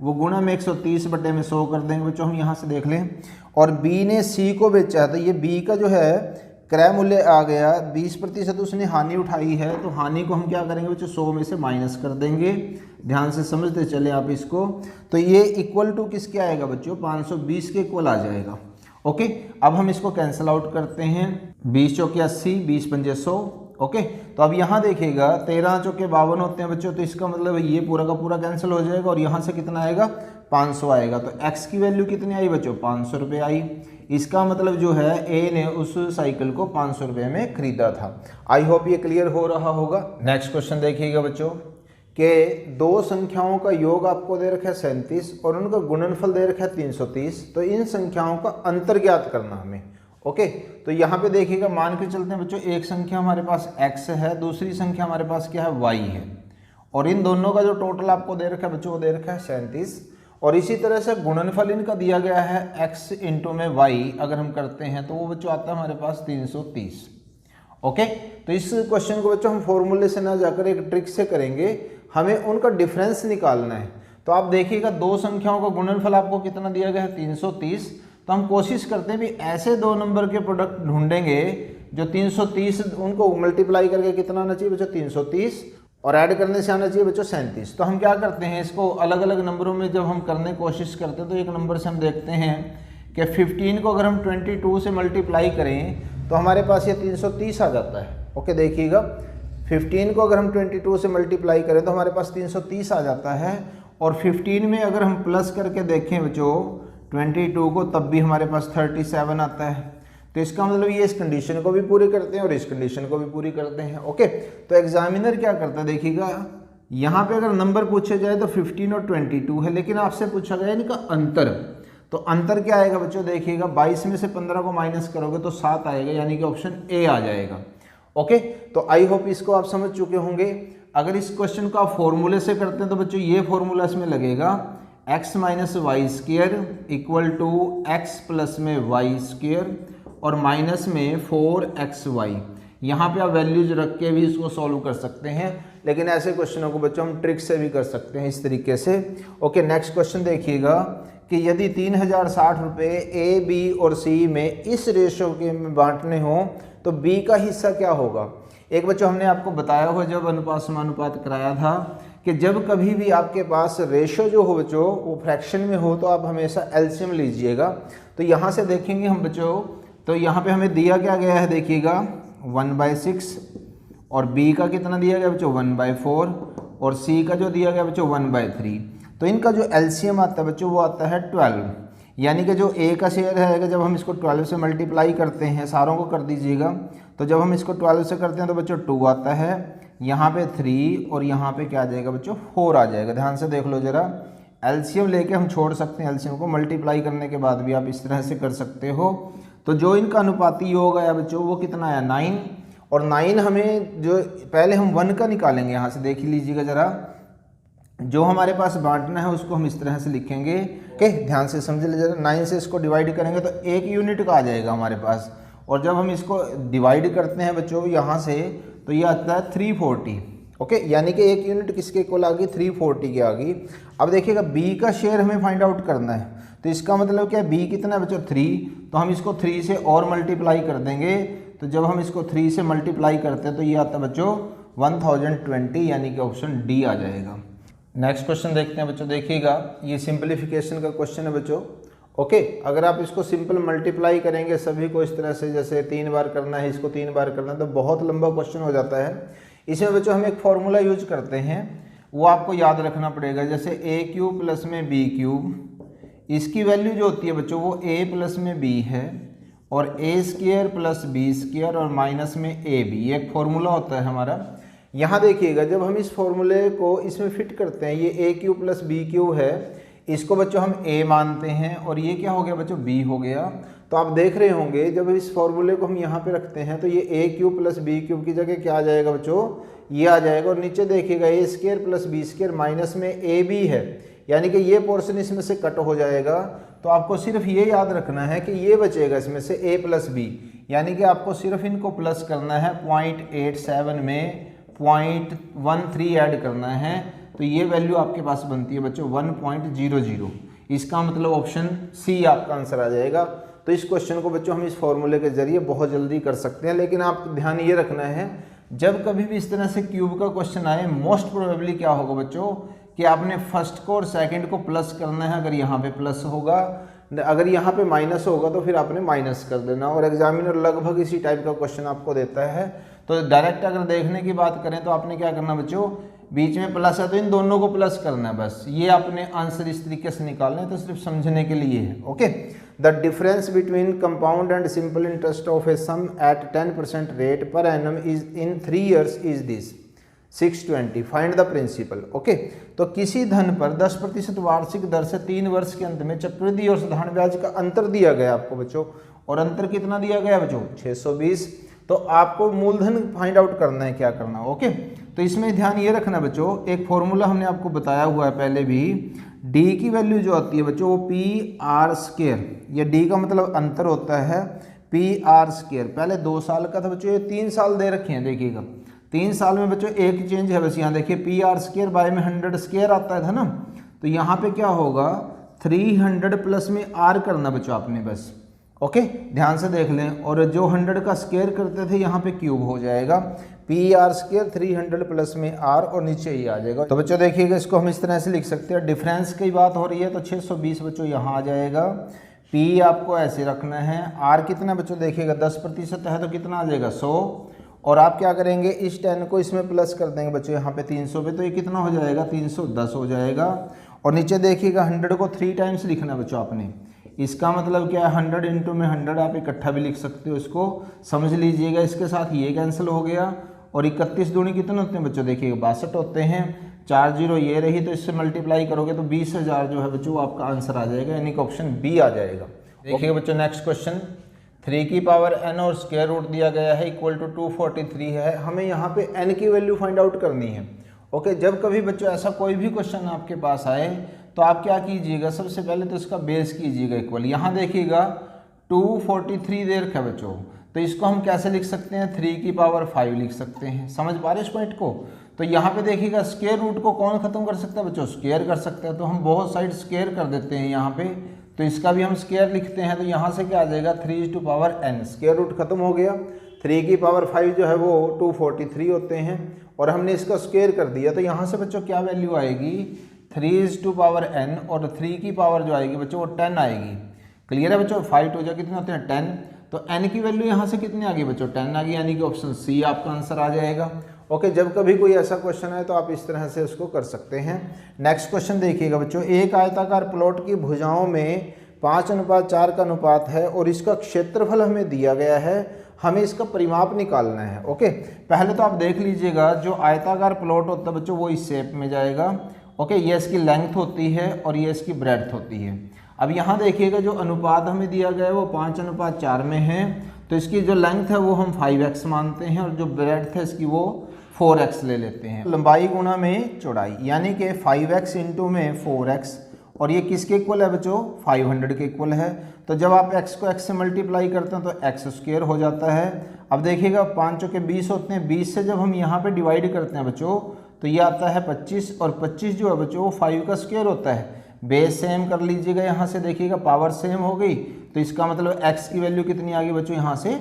[SPEAKER 1] वो गुणा में 130/100 कर देंगे बच्चों। हम यहाँ से देख लें। और बी ने सी को बेचा है, तो ये बी का जो है क्रय मूल्य आ गया 20%, उसने हानि उठाई है, तो हानि को हम क्या करेंगे बच्चों, 100 में से माइनस कर देंगे। ध्यान से समझते चले आप इसको। तो ये इक्वल टू किसके आएगा बच्चों, 520 के इक्वल आ जाएगा। ओके, अब हम इसको कैंसिल आउट करते हैं। 20 चौके 80, 20 पंजे 100। ओके, तो अब यहाँ देखिएगा 13 चौके 52 होते हैं बच्चों, तो इसका मतलब ये पूरा का पूरा कैंसिल हो जाएगा, और यहाँ से कितना आएगा, 500 आएगा। तो x की वैल्यू कितनी आई बच्चों, 500 रुपये आई। इसका मतलब जो है ए ने उस साइकिल को 500 रुपये में खरीदा था। आई होप ये क्लियर हो रहा होगा। नेक्स्ट क्वेश्चन देखिएगा बच्चों कि 2 संख्याओं का योग आपको दे रखा है 37 और उनका गुणनफल दे रखा है 330। तो इन संख्याओं का अंतर ज्ञात करना हमें। ओके, तो यहाँ पे देखिएगा, मान के चलते हैं बच्चों, एक संख्या हमारे पास x है, दूसरी संख्या हमारे पास क्या है, y है। और इन दोनों का जो टोटल आपको दे रखा है बच्चों वो दे रखा है 37। और इसी तरह से गुणनफल इनका दिया गया है x इंटू में y, अगर हम करते हैं तो वो बच्चों आता है हमारे पास 330। ओके, तो इस क्वेश्चन को बच्चों हम फॉर्मूले से ना जाकर एक ट्रिक से करेंगे, हमें उनका डिफरेंस निकालना है। तो आप देखिएगा दो संख्याओं का गुणनफल आपको कितना दिया गया है 330, तो हम कोशिश करते हैं भी ऐसे दो नंबर के प्रोडक्ट ढूंढेंगे जो 330, उनको मल्टीप्लाई करके कितना आना चाहिए बच्चों 330, और ऐड करने से आना चाहिए बच्चों 37। तो हम क्या करते हैं, इसको अलग अलग नंबरों में जब हम करने की कोशिश करते हैं तो एक नंबर से हम देखते हैं कि 15 को अगर हम 22 से मल्टीप्लाई करें तो हमारे पास ये 330 आ जाता है। ओके, देखिएगा 15 को अगर हम 22 से मल्टीप्लाई करें तो हमारे पास 330 आ जाता है, और 15 में अगर हम प्लस करके देखें बच्चों 22 को तब भी हमारे पास 37 आता है। तो इसका मतलब ये इस कंडीशन को भी पूरी करते हैं और इस कंडीशन को भी पूरी करते हैं। ओके, तो एग्जामिनर क्या करता है देखिएगा, यहाँ पे अगर नंबर पूछे जाए तो 15 और 22 है, लेकिन आपसे पूछा गया इनका अंतर, तो अंतर क्या आएगा बच्चों देखिएगा 22 में से 15 को माइनस करोगे तो 7 आएगा, यानी कि ऑप्शन ए आ जाएगा। ओके, तो आई होप इसको आप समझ चुके होंगे। अगर इस क्वेश्चन को आप फॉर्मूले से करते हैं तो बच्चों ये फॉर्मूला इसमें लगेगा x minus y square equal to x plus में वाई स्क्वेयर और माइनस में 4xy। यहाँ पे आप वैल्यूज रख के भी इसको सॉल्व कर सकते हैं, लेकिन ऐसे क्वेश्चनों को बच्चों हम ट्रिक से भी कर सकते हैं इस तरीके से। ओके, नेक्स्ट क्वेश्चन देखिएगा कि यदि 3060 रुपये ए, बी और सी में इस रेशो के में बांटने हो तो बी का हिस्सा क्या होगा। एक बच्चों हमने आपको बताया हो जब अनुपात समानुपात कराया था कि जब कभी भी आपके पास रेशो जो हो बच्चों वो फ्रैक्शन में हो तो आप हमेशा एलसीएम लीजिएगा। तो यहाँ से देखेंगे हम बच्चों, तो यहाँ पे हमें दिया क्या गया है देखिएगा 1/6, और b का कितना दिया गया बच्चों 1/4, और c का जो दिया गया बच्चों 1/3। तो इनका जो एलसीएम आता है बच्चों वो आता है 12, यानी कि जो a का शेयर है जब हम इसको 12 से मल्टीप्लाई करते हैं, सारों को कर दीजिएगा, तो जब हम इसको 12 से करते हैं तो बच्चों 2 आता है, यहाँ पे 3 और यहाँ पे क्या आ जाएगा बच्चों 4 आ जाएगा। ध्यान से देख लो जरा, एलसीएम लेके हम छोड़ सकते हैं, एलसीएम को मल्टीप्लाई करने के बाद भी आप इस तरह से कर सकते हो। तो जो इनका अनुपाती योग आया बच्चों वो कितना आया 9, और 9 हमें जो पहले हम 1 का निकालेंगे, यहाँ से देख लीजिएगा जरा, जो हमारे पास बांटना है उसको हम इस तरह से लिखेंगे। ओके, ध्यान से समझ लीजिए जरा, 9 से इसको डिवाइड करेंगे तो 1 यूनिट का आ जाएगा हमारे पास, और जब हम इसको डिवाइड करते हैं बच्चों यहाँ से तो ये आता है 340। ओके, यानी कि 1 यूनिट किसके इक्वल आ गई 340 की आ गई। अब देखिएगा बी का शेयर हमें फाइंड आउट करना है, तो इसका मतलब क्या है बी कितना है बच्चों 3, तो हम इसको 3 से और मल्टीप्लाई कर देंगे। तो जब हम इसको 3 से मल्टीप्लाई करते हैं तो ये आता है बच्चों 1020, यानी कि ऑप्शन डी आ जाएगा। नेक्स्ट क्वेश्चन देखते हैं बच्चों, देखिएगा ये सिंप्लीफिकेशन का क्वेश्चन है बच्चों। ओके, अगर आप इसको सिंपल मल्टीप्लाई करेंगे सभी को इस तरह से, जैसे 3 बार करना है, इसको 3 बार करना है, तो बहुत लंबा क्वेश्चन हो जाता है। इसमें बच्चों हम एक फॉर्मूला यूज करते हैं, वो आपको याद रखना पड़ेगा। जैसे a³ प्लस में b³, इसकी वैल्यू जो होती है बच्चों वो a प्लस में b है, और a² प्लस b² और माइनस में ab, ये एक फॉर्मूला होता है हमारा। यहाँ देखिएगा जब हम इस फॉर्मूले को इसमें फिट करते हैं, ये a³ प्लस b³ है, इसको बच्चों हम a मानते हैं, और ये क्या हो गया बच्चों b हो गया। तो आप देख रहे होंगे जब इस फॉर्मूले को हम यहाँ पे रखते हैं तो ये a³ प्लस b³ की जगह क्या आ जाएगा बच्चों ये आ जाएगा, और नीचे देखिएगा a² प्लस b² माइनस में ab है, यानी कि ये पोर्शन इसमें से कट हो जाएगा। तो आपको सिर्फ ये याद रखना है कि ये बचेगा इसमें से a प्लस b, यानी कि आपको सिर्फ इनको प्लस करना है, 0.87 में 0.13 ऐड करना है, तो ये वैल्यू आपके पास बनती है बच्चों 1.00। इसका मतलब ऑप्शन सी आपका आंसर आ जाएगा। तो इस क्वेश्चन को बच्चों हम इस फॉर्मूले के जरिए बहुत जल्दी कर सकते हैं, लेकिन आप ध्यान ये रखना है जब कभी भी इस तरह से क्यूब का क्वेश्चन आए, मोस्ट प्रोबेबली क्या होगा बच्चों कि आपने फर्स्ट को और सेकंड को प्लस करना है। अगर यहाँ पे प्लस होगा, अगर यहाँ पे माइनस होगा तो फिर आपने माइनस कर देना, और एग्जामिनर लगभग इसी टाइप का क्वेश्चन आपको देता है। तो डायरेक्ट अगर देखने की बात करें तो आपने क्या करना बच्चों, बीच में प्लस है तो इन दोनों को प्लस करना है, बस ये आपने आंसर इस तरीके से निकालना है, तो सिर्फ समझने के लिए है। Okay, the difference between compound and simple interest of a sum at 10% rate per annum is in 3 years is this 620, find the principal. Okay, तो किसी धन पर 10% वार्षिक दर से 3 वर्ष के अंत में चक्रवृद्धि और साधारण ब्याज का अंतर दिया गया आपको बच्चों, और अंतर कितना दिया गया बच्चों 620। तो आपको मूलधन फाइंड आउट करना है, क्या करना है। ओके, तो इसमें ध्यान ये रखना बच्चों, एक फॉर्मूला हमने आपको बताया हुआ है पहले भी, डी की वैल्यू जो आती है बच्चों वो पी आर स्क्वायर, ये डी का मतलब अंतर होता है पी आर स्क्वायर। पहले 2 साल का था बच्चों, ये 3 साल दे रखे हैं, देखिएगा 3 साल में बच्चों एक चेंज है बस, यहाँ देखिए पी आर स्क्वायर बाय में 100 स्क्वायर आता था ना, तो यहाँ पे क्या होगा 300 प्लस में आर करना बच्चों आपने बस। ओके, ध्यान से देख लें, और जो 100 का स्क्वायर करते थे यहाँ पे क्यूब हो जाएगा, पी आर स्क्वायर 300 प्लस में आर और नीचे ही आ जाएगा। तो बच्चों देखिएगा इसको हम इस तरह से लिख सकते हैं, डिफरेंस की बात हो रही है तो 620 बच्चों यहाँ आ जाएगा, पी आपको ऐसे रखना है, आर कितना बच्चों देखिएगा 10% है तो कितना आ जाएगा 100, और आप क्या करेंगे इस 10 को इसमें प्लस कर देंगे बच्चों यहाँ पे 300 पे, तो ये कितना हो जाएगा 310 हो जाएगा। और नीचे देखिएगा 100 को 3 टाइम्स लिखना बच्चों आपने, इसका मतलब क्या है 100 इंटू में 100 आप इकट्ठा भी लिख सकते हो, इसको समझ लीजिएगा। इसके साथ ये कैंसिल हो गया, और 31 दूनी कितने होते हैं बच्चों देखिएगा 62 होते हैं, 4 जीरो ये रही, तो इससे मल्टीप्लाई करोगे तो 20,000 जो है बच्चों वो आपका आंसर आ जाएगा, यानी कि ऑप्शन बी आ जाएगा। देखिए बच्चों नेक्स्ट क्वेश्चन, 3 की पावर n और स्क्वायर रूट दिया गया है इक्वल टू 243 है, हमें यहाँ पे n की वैल्यू फाइंड आउट करनी है। ओके, जब कभी बच्चों ऐसा कोई भी क्वेश्चन आपके पास आए तो आप क्या कीजिएगा, सबसे पहले तो इसका बेस कीजिएगा इक्वल। यहाँ देखिएगा 243 दे रखा है बच्चों, तो इसको हम कैसे लिख सकते हैं 3 की पावर 5 लिख सकते हैं, समझ पा रहे इस पॉइंट को। तो यहाँ पे देखिएगा स्क्वायर रूट को कौन खत्म कर सकता है बच्चों, स्क्वायर कर सकता है, तो हम बहुत साइड स्क्वायर कर देते हैं यहाँ पे, तो इसका भी हम स्क्वायर लिखते हैं, तो यहाँ से क्या आ जाएगा 3 to power n, square root खत्म हो गया, 3 की पावर 5 जो है वो 243 होते हैं, और हमने इसका स्क्वायर कर दिया, तो यहाँ से बच्चों क्या वैल्यू आएगी 3 टू पावर n, और 3 की पावर जो आएगी बच्चों वो 10 आएगी। क्लियर है बच्चों, 5 टू जा कितने होते हैं 10, तो n की वैल्यू यहाँ से कितनी आ गई बच्चों 10 आ गई, यानी कि ऑप्शन सी आपका आंसर आ जाएगा। ओके, जब कभी कोई ऐसा क्वेश्चन है तो आप इस तरह से उसको कर सकते हैं। नेक्स्ट क्वेश्चन देखिएगा बच्चों, एक आयताकार प्लॉट की भुजाओं में 5:4 का अनुपात है और इसका क्षेत्रफल हमें दिया गया है, हमें इसका परिमाप निकालना है। ओके, पहले तो आप देख लीजिएगा जो आयताकार प्लॉट होता है बच्चों वो इस शेप में जाएगा। ओके, ये इसकी लेंथ होती है और ये इसकी ब्रेड्थ होती है। अब यहाँ देखिएगा जो अनुपात हमें दिया गया है वो 5:4 में है, तो इसकी जो लेंथ है वो हम 5x मानते हैं, और जो ब्रेड्थ है इसकी वो 4x ले लेते हैं। लंबाई गुणा में चौड़ाई, यानी कि 5x इंटू में 4x, और ये किसके इक्वल है बच्चों 500 के इक्वल है। तो जब आप x को x से मल्टीप्लाई करते हैं तो x स्क्वायर हो जाता है। अब देखिएगा 5 के 20 होते हैं, 20 से जब हम यहाँ पे डिवाइड करते हैं बच्चों तो ये आता है 25, और 25 जो है बच्चों वो 5 का स्क्वायर होता है। बेस सेम कर लीजिएगा, यहाँ से देखिएगा पावर सेम हो गई, तो इसका मतलब x की वैल्यू कितनी आ गई बच्चों यहाँ से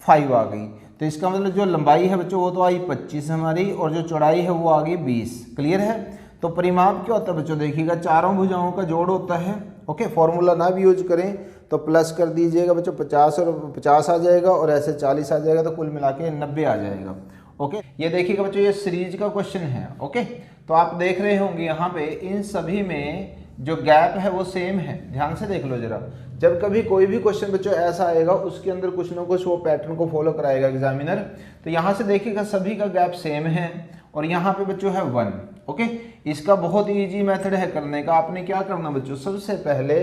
[SPEAKER 1] 5 आ गई। तो इसका मतलब जो लंबाई है बच्चों वो तो आई 25 हमारी, और जो चौड़ाई है वो आ गई 20। क्लियर है। तो परिमाप क्या होता है बच्चों देखिएगा, चारों भुजाओं का जोड़ होता है। ओके, फॉर्मूला ना भी यूज करें तो प्लस कर दीजिएगा बच्चों, 50 और 50 आ जाएगा, और ऐसे 40 आ जाएगा, तो कुल मिला के 90 आ जाएगा। ओके, ये देखिएगा बच्चों ये सीरीज का क्वेश्चन है। ओके, तो आप देख रहे होंगे यहाँ पे इन सभी में जो गैप है वो सेम है, ध्यान से देख लो जरा। जब कभी कोई भी क्वेश्चन बच्चों ऐसा आएगा उसके अंदर कुछ ना कुछ वो पैटर्न को फॉलो कराएगा एग्जामिनर। तो यहाँ से देखिएगा सभी का गैप सेम है, और यहाँ पे बच्चों है 1। ओके, इसका बहुत इजी मेथड है करने का। आपने क्या करना बच्चों, सबसे पहले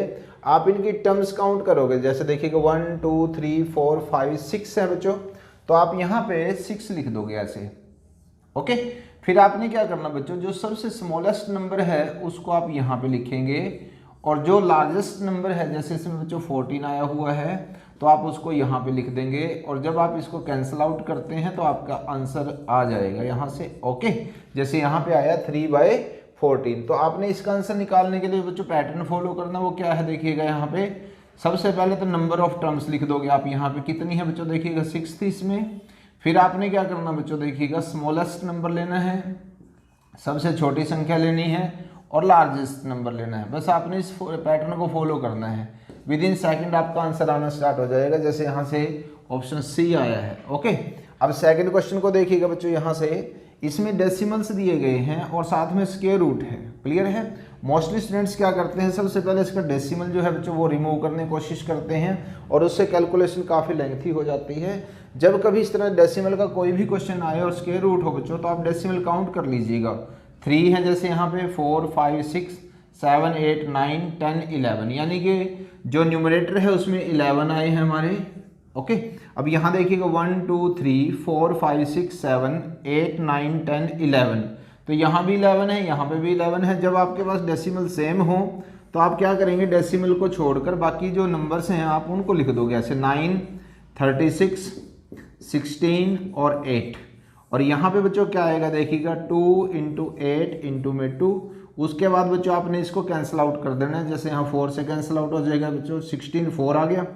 [SPEAKER 1] आप इनकी टर्म्स काउंट करोगे। जैसे देखिएगा 1 2 3 4 5 6 है बच्चों, तो आप यहाँ पे 6 लिख दोगे ऐसे। ओके, फिर आपने क्या करना बच्चों, जो सबसे स्मॉलेस्ट नंबर है उसको आप यहाँ पे लिखेंगे, और जो लार्जेस्ट नंबर है जैसे इसमें बच्चों 14 आया हुआ है तो आप उसको यहाँ पे लिख देंगे, और जब आप इसको कैंसिल आउट करते हैं तो आपका आंसर आ जाएगा यहाँ से। ओके, जैसे यहाँ पे आया 3/14। तो आपने इसका आंसर निकालने के लिए बच्चों पैटर्न फॉलो करना, वो क्या है देखिएगा यहाँ पे। सबसे पहले तो नंबर ऑफ टर्म्स लिख दोगे आप यहाँ पे, कितनी है बच्चों देखिएगा 6 थी इसमें। फिर आपने क्या करना बच्चों देखिएगा, स्मॉलेस्ट नंबर लेना है, सबसे छोटी संख्या लेनी है, और लार्जेस्ट नंबर लेना है। बस आपने इस पैटर्न को फॉलो करना है, विद इन सेकेंड आपका आंसर आना स्टार्ट हो जाएगा। जैसे यहाँ से ऑप्शन सी आया है। ओके, अब सेकंड क्वेश्चन को देखिएगा बच्चों, यहाँ से इसमें डेसिमल्स दिए गए हैं और साथ में स्क्वायर रूट है। क्लियर है। मोस्टली स्टूडेंट्स क्या करते हैं, सबसे पहले इसका डेसिमल जो है बच्चों वो रिमूव करने की कोशिश करते हैं, और उससे कैलकुलेशन काफ़ी लेंथी हो जाती है। जब कभी इस तरह डेसिमल का कोई भी क्वेश्चन आए और स्क्वायर रूट हो बच्चों, तो आप डेसिमल काउंट कर लीजिएगा। 3 है जैसे यहाँ पे, 4 5 6 7 8 9 10 11, यानी कि जो न्यूमरेटर है उसमें 11 आए हैं हमारे। ओके, अब यहाँ देखिएगा 1 2 3 4 5 6 7 8 9 10 11, तो यहाँ भी 11 है, यहाँ पे भी 11 है। जब आपके पास डेसिमल सेम हो तो आप क्या करेंगे, डेसिमल को छोड़कर बाकी जो नंबर्स हैं आप उनको लिख दोगे ऐसे 9 36 16 और 8। और यहाँ पे बच्चों क्या आएगा देखिएगा 2 × 8 × में 2। उसके बाद बच्चों आपने इसको कैंसिल आउट कर देना है, जैसे यहाँ 4 से कैंसिल आउट हो जाएगा बच्चों, 16 4 आ गया।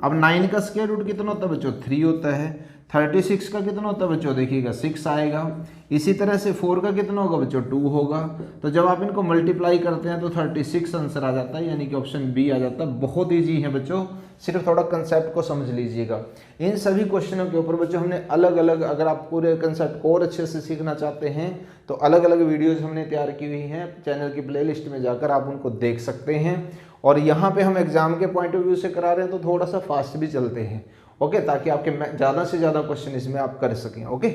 [SPEAKER 1] अब 9 का स्क्वायर रूट कितना होता है बच्चों 3 होता है। 36 का कितना होता है बच्चों देखिएगा 6 आएगा। इसी तरह से 4 का कितना होगा बच्चों 2 होगा। तो जब आप इनको मल्टीप्लाई करते हैं तो 36 आंसर आ जाता है, यानी कि ऑप्शन बी आ जाता है। बहुत ईजी है बच्चों, सिर्फ थोड़ा कंसेप्ट को समझ लीजिएगा। इन सभी क्वेश्चनों के ऊपर बच्चों हमने अलग अलग, अगर आप पूरे कंसेप्ट को और अच्छे से सीखना चाहते हैं तो अलग अलग वीडियोज हमने तैयार की हुई हैं, चैनल की प्लेलिस्ट में जाकर आप उनको देख सकते हैं। और यहाँ पे हम एग्जाम के पॉइंट ऑफ व्यू से करा रहे हैं तो थोड़ा सा फास्ट भी चलते हैं, ओके, ताकि आपके ज़्यादा से ज़्यादा क्वेश्चन इसमें आप कर सकें। ओके,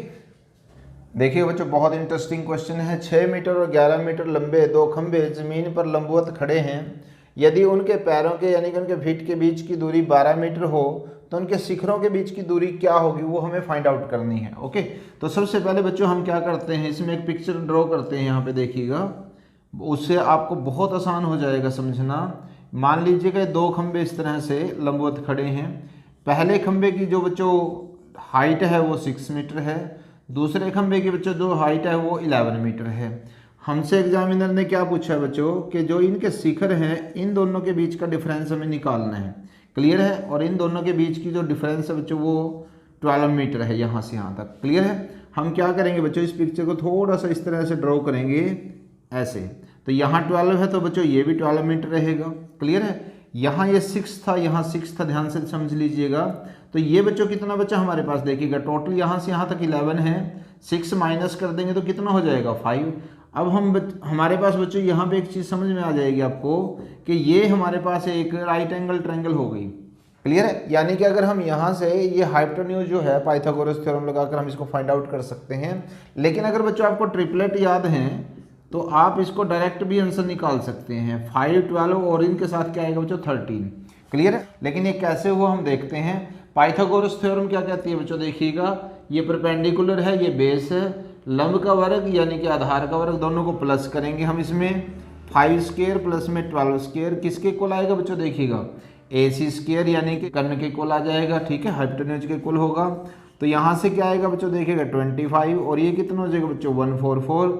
[SPEAKER 1] देखिए बच्चों बहुत इंटरेस्टिंग क्वेश्चन है। 6 मीटर और 11 मीटर लंबे 2 खंभे जमीन पर लंबवत खड़े हैं। यदि उनके पैरों के यानी कि उनके फीट के बीच की दूरी 12 मीटर हो तो उनके शिखरों के बीच की दूरी क्या होगी, वो हमें फाइंड आउट करनी है। ओके, तो सबसे पहले बच्चों हम क्या करते हैं, इसमें एक पिक्चर ड्रॉ करते हैं। यहाँ पे देखिएगा, उससे आपको बहुत आसान हो जाएगा समझना। मान लीजिएगा 2 खंभे इस तरह से लंबवत खड़े हैं। पहले खंभे की जो बच्चों हाइट है वो 6 मीटर है, दूसरे खंभे की बच्चों जो हाइट है वो 11 मीटर है। हमसे एग्जामिनर ने क्या पूछा है बच्चों कि जो इनके शिखर हैं इन दोनों के बीच का डिफरेंस हमें निकालना है। क्लियर है? और इन दोनों के बीच की जो डिफरेंस है बच्चों वो 12 मीटर है यहाँ से यहाँ तक। क्लियर है? हम क्या करेंगे बच्चों, इस पिक्चर को थोड़ा सा इस तरह से ड्रॉ करेंगे ऐसे। तो यहाँ 12 है तो बच्चों ये भी 12 मीटर रहेगा। क्लियर है? यहाँ ये 6 था, यहाँ 6 था, ध्यान से समझ लीजिएगा। तो ये बच्चों कितना बच्चा हमारे पास देखिएगा, टोटल यहाँ से यहाँ तक 11 है, 6 माइनस कर देंगे तो कितना हो जाएगा 5। अब हमारे पास बच्चों यहाँ पे एक चीज़ समझ में आ जाएगी आपको कि ये हमारे पास एक राइट एंगल ट्रायंगल हो गई। क्लियर है? यानी कि अगर हम यहाँ से ये हाइपोटेन्यूज जो है पाइथागोरस थ्योरम लगाकर हम इसको फाइंड आउट कर सकते हैं। लेकिन अगर बच्चों आपको ट्रिपलेट याद हैं तो आप इसको डायरेक्ट भी आंसर निकाल सकते हैं। 5, 12 और इनके साथ क्या आएगा बच्चों 13। क्लियर है? लेकिन ये कैसे हुआ हम देखते हैं। पाइथागोरस थ्योरम क्या कहती है बच्चों, देखिएगा ये परपेंडिकुलर है, ये बेस है, लंब का वर्ग यानी कि आधार का वर्ग, दोनों को प्लस करेंगे हम इसमें। 5 स्क्वायर प्लस में 12 स्क्वायर किसके इक्वल आएगा बच्चों, देखिएगा AC स्क्वायर यानी कि कर्ण के इक्वल आ जाएगा। ठीक है, हाइपोटेन्यूज के इक्वल होगा। तो यहाँ से क्या आएगा बच्चों, देखिएगा 25 और ये कितना हो जाएगा बच्चों 144।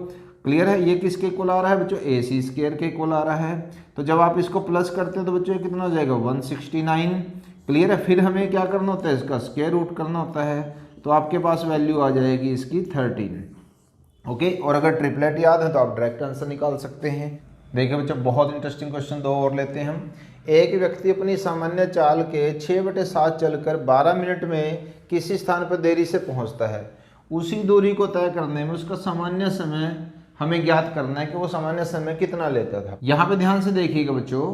[SPEAKER 1] क्लियर है? ये किसके इक्वल आ रहा है बच्चों, AC स्क्वायर के इक्वल आ रहा है। तो जब आप इसको प्लस करते हैं तो बच्चों ये कितना हो जाएगा 169। क्लियर है? फिर हमें क्या करना होता है, इसका स्क्वायर रूट करना होता है। तो आपके पास वैल्यू आ जाएगी इसकी 13। ओके, और अगर ट्रिपलेट याद है तो आप डायरेक्ट आंसर निकाल सकते हैं। देखिए बच्चों बहुत इंटरेस्टिंग क्वेश्चन 2 और लेते हैं हम। एक व्यक्ति अपनी सामान्य चाल के 6/7 चलकर 12 मिनट में किसी स्थान पर देरी से पहुंचता है। उसी दूरी को तय करने में उसका सामान्य समय हमें ज्ञात करना है कि वो सामान्य समय कितना लेता था। यहाँ पे ध्यान से देखिएगा बच्चों,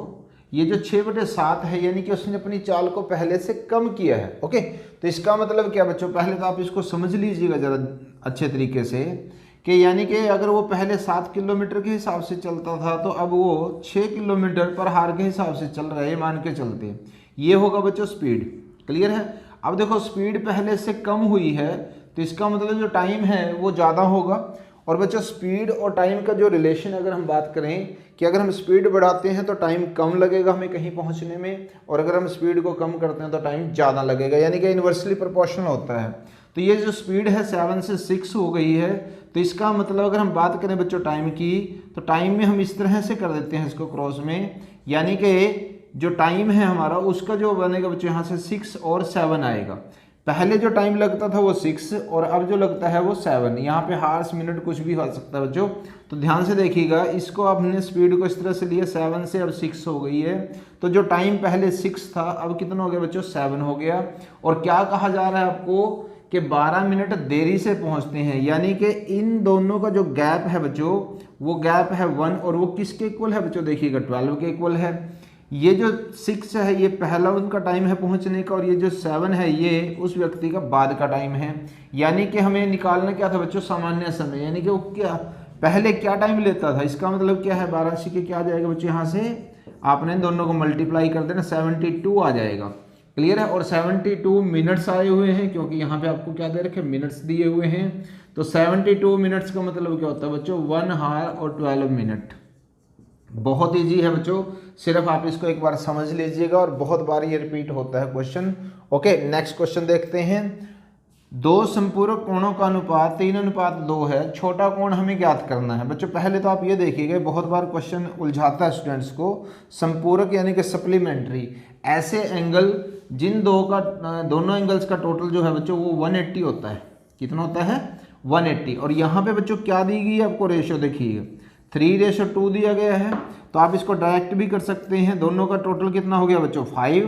[SPEAKER 1] ये जो 6/7 है यानी कि उसने अपनी चाल को पहले से कम किया है। ओके, तो इसका मतलब क्या बच्चों, पहले तो आप इसको समझ लीजिएगा ज़रा अच्छे तरीके से कि यानी कि अगर वो पहले 7 किलोमीटर के हिसाब से चलता था तो अब वो 6 किलोमीटर पर हार के हिसाब से चल रहा है, मान के चलते हैं। ये होगा बच्चों स्पीड। क्लियर है? अब देखो स्पीड पहले से कम हुई है तो इसका मतलब जो टाइम है वो ज़्यादा होगा। और बच्चों स्पीड और टाइम का जो रिलेशन अगर हम बात करें कि अगर हम स्पीड बढ़ाते हैं तो टाइम कम लगेगा हमें कहीं पहुंचने में, और अगर हम स्पीड को कम करते हैं तो टाइम ज़्यादा लगेगा, यानी कि इन्वर्सली प्रोपोर्शनल होता है। तो ये जो स्पीड है 7 से 6 हो गई है। तो इसका मतलब अगर हम बात करें बच्चों टाइम की, तो टाइम में हम इस तरह से कर देते हैं इसको क्रॉस में, यानी कि जो टाइम है हमारा उसका जो बनेगा बच्चों यहाँ से 6 और 7 आएगा। पहले जो टाइम लगता था वो 6 और अब जो लगता है वो 7। यहाँ पे हार्स मिनट कुछ भी हो सकता है बच्चों। तो ध्यान से देखिएगा, इसको आपने स्पीड को इस तरह से लिया, 7 से अब 6 हो गई है। तो जो टाइम पहले 6 था अब कितना हो गया बच्चों 7 हो गया। और क्या कहा जा रहा है आपको कि 12 मिनट देरी से पहुंचते हैं, यानी कि इन दोनों का जो गैप है बच्चों वो गैप है 1, और वो किसके इक्वल है बच्चों, देखिएगा 12 के इक्वल है। ये जो 6 है ये पहला उनका टाइम है पहुंचने का, और ये जो 7 है ये उस व्यक्ति का बाद का टाइम है। यानी कि हमें निकालना क्या था बच्चों, सामान्य समय, यानी कि वो क्या पहले क्या टाइम लेता था। इसका मतलब क्या है, 12 के क्या आ जाएगा बच्चों, यहाँ से आपने इन दोनों को मल्टीप्लाई कर देना 72 आ जाएगा। क्लियर है। और 72 मिनट्स आए हुए हैं, क्योंकि यहाँ पे आपको क्या दे रखे, मिनट्स दिए हुए हैं। तो 72 मिनट्स का मतलब क्या होता है बच्चों, 1 आवर और 12 मिनट। बहुत ईजी है बच्चों, सिर्फ आप इसको एक बार समझ लीजिएगा और बहुत बार ये रिपीट होता है क्वेश्चन। ओके, नेक्स्ट क्वेश्चन देखते हैं। दो संपूरक कोणों का अनुपात 3:2 है, छोटा कोण हमें ज्ञात करना है। बच्चों पहले तो आप ये देखिएगा, बहुत बार क्वेश्चन उलझाता है स्टूडेंट्स को। संपूरक यानी कि सप्लीमेंट्री, ऐसे एंगल जिन दोनों एंगल्स का टोटल जो है बच्चों वो 180 होता है। कितना होता है, 180। और यहाँ पे बच्चों क्या दी गई है आपको, रेशो देखिए 3:2 दिया गया है। तो आप इसको डायरेक्ट भी कर सकते हैं, दोनों का टोटल कितना हो गया बच्चों 5,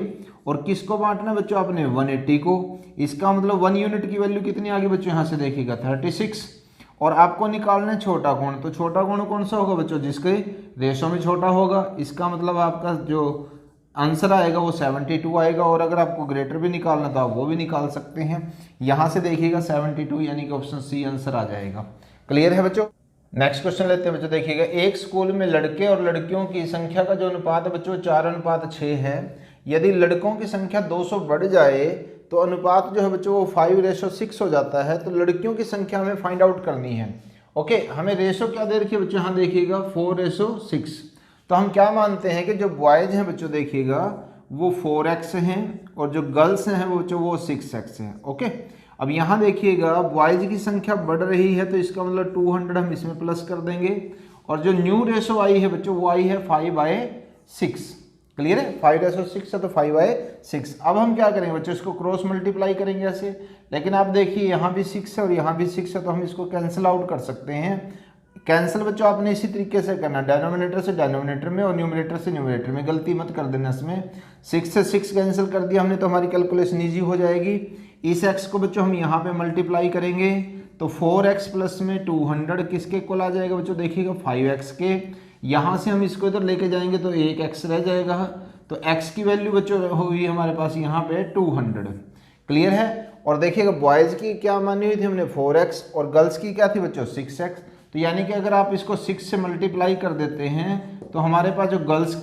[SPEAKER 1] और किसको बांटना है बच्चों आपने 180 को। इसका मतलब 1 यूनिट की वैल्यू कितनी आ गई बच्चों, यहाँ से देखिएगा 36। और आपको निकालना है छोटा कोण, तो छोटा कोण कौन सा होगा बच्चों, जिसके रेशो में छोटा होगा। इसका मतलब आपका जो आंसर आएगा वो 72 आएगा। और अगर आपको ग्रेटर भी निकालना तो आप वो भी निकाल सकते हैं। यहाँ से देखिएगा 72 यानी कि ऑप्शन सी आंसर आ जाएगा। क्लियर है बच्चों। नेक्स्ट क्वेश्चन लेते हैं बच्चों, देखिएगा एक स्कूल में लड़के और लड़कियों की संख्या का जो अनुपात है बच्चों 4:6 है। यदि लड़कों की संख्या 200 बढ़ जाए तो अनुपात जो है बच्चों वो 5:6 हो जाता है। तो लड़कियों की संख्या हमें फाइंड आउट करनी है। ओके, हमें रेशो क्या दे रखी है बच्चों, यहाँ देखिएगा 4:6। तो हम क्या मानते हैं कि जो बॉयज हैं बच्चों देखिएगा वो 4x हैं, और जो गर्ल्स हैं वो बच्चों वो 6x हैं। ओके, अब यहाँ देखिएगा बॉयज की संख्या बढ़ रही है, तो इसका मतलब 200 हम इसमें प्लस कर देंगे। और जो न्यू रेशो आई है बच्चों वो आई है 5/6। क्लियर है, 5:6 है तो 5/6। अब हम क्या करेंगे बच्चों, इसको क्रॉस मल्टीप्लाई करेंगे ऐसे। लेकिन आप देखिए यहाँ भी 6 है और यहाँ भी 6 है, तो हम इसको कैंसिल आउट कर सकते हैं। कैंसिल बच्चों आपने इसी तरीके से करना, डिनोमिनेटर से डिनोमिनेटर में और न्यूमरेटर से न्यूमरेटर में, गलती मत कर देना इसमें। 6 से 6 कैंसिल कर दिया हमने तो हमारी कैलकुलेशन ईजी हो जाएगी। इस x को बच्चों हम यहाँ पे मल्टीप्लाई करेंगे तो 4x प्लस में 200 किसके इक्वल आ जाएगा बच्चों, देखिएगा 5x के। यहाँ से हम इसको इधर लेके जाएंगे तो 1x रह जाएगा। तो x की वैल्यू बच्चों होगी हमारे पास यहाँ पे 200। क्लियर है। और देखिएगा बॉयज़ की क्या मानी हुई थी हमने 4x, और गर्ल्स की क्या थी बच्चों 6x। तो यानी कि अगर आप इसको 6 से मल्टीप्लाई कर देते हैं तो हमारे पास जो गर्ल्स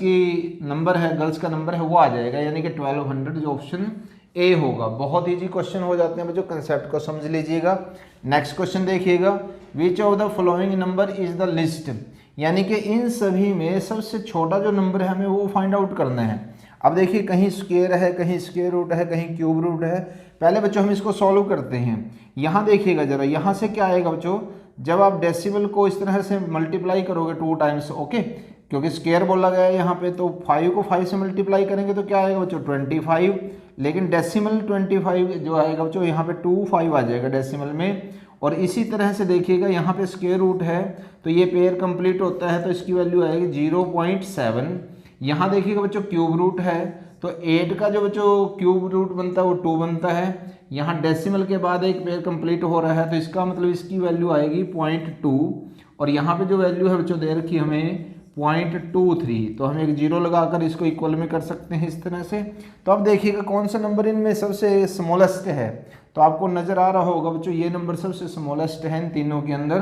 [SPEAKER 1] का नंबर है वो आ जाएगा, यानी कि 1200, जो ऑप्शन ए होगा। बहुत इजी क्वेश्चन हो जाते हैं बच्चों, कंसेप्ट को समझ लीजिएगा। नेक्स्ट क्वेश्चन देखिएगा, which of the following number is the list, यानी कि इन सभी में सबसे छोटा जो नंबर है हमें वो फाइंड आउट करना है। अब देखिए कहीं स्क्वायर है, कहीं स्क्वायर रूट है, कहीं क्यूब रूट है। पहले बच्चों हम इसको सॉल्व करते हैं। यहाँ देखिएगा जरा, यहाँ से क्या आएगा बच्चों, जब आप डेसिमल को इस तरह से मल्टीप्लाई करोगे 2 टाइम्स, ओके, क्योंकि स्क्वायर बोला गया है यहाँ पे, तो 5 को 5 से मल्टीप्लाई करेंगे तो क्या आएगा बच्चों 25। लेकिन डेसिमल 25 जो आएगा बच्चों यहाँ पे 25 आ जाएगा डेसिमल में। और इसी तरह से देखिएगा यहाँ पे स्क्वायर रूट है तो ये पेयर कंप्लीट होता है तो इसकी वैल्यू आएगी 0.7। यहाँ देखिएगा बच्चों क्यूब रूट है तो 8 का जो बच्चों क्यूब रूट बनता है वो 2 बनता है। यहाँ डेसिमल के बाद एक पेयर कंप्लीट हो रहा है तो इसका मतलब इसकी वैल्यू आएगी 0.2। और यहाँ पे जो वैल्यू है बच्चों दे रखी हमें 0.23, तो हम एक जीरो लगाकर इसको इक्वल में कर सकते हैं इस तरह से। तो अब देखिएगा कौन सा नंबर इनमें सबसे स्मॉलेस्ट है, तो आपको नज़र आ रहा होगा बच्चों ये नंबर सबसे स्मॉलेस्ट है इन तीनों के अंदर,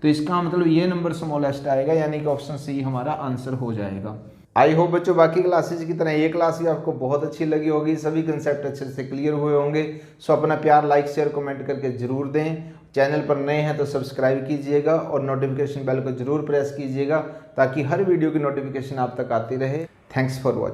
[SPEAKER 1] तो इसका मतलब ये नंबर स्मॉलेस्ट आएगा, यानी कि ऑप्शन सी हमारा आंसर हो जाएगा। आई होप बच्चों बाकी क्लासेज की तरह ये क्लास भी आपको बहुत अच्छी लगी होगी, सभी कंसेप्ट अच्छे से क्लियर हुए होंगे। सो अपना प्यार लाइक शेयर कमेंट करके जरूर दें। चैनल पर नए हैं तो सब्सक्राइब कीजिएगा और नोटिफिकेशन बेल को जरूर प्रेस कीजिएगा ताकि हर वीडियो की नोटिफिकेशन आप तक आती रहे। Thanks for watching.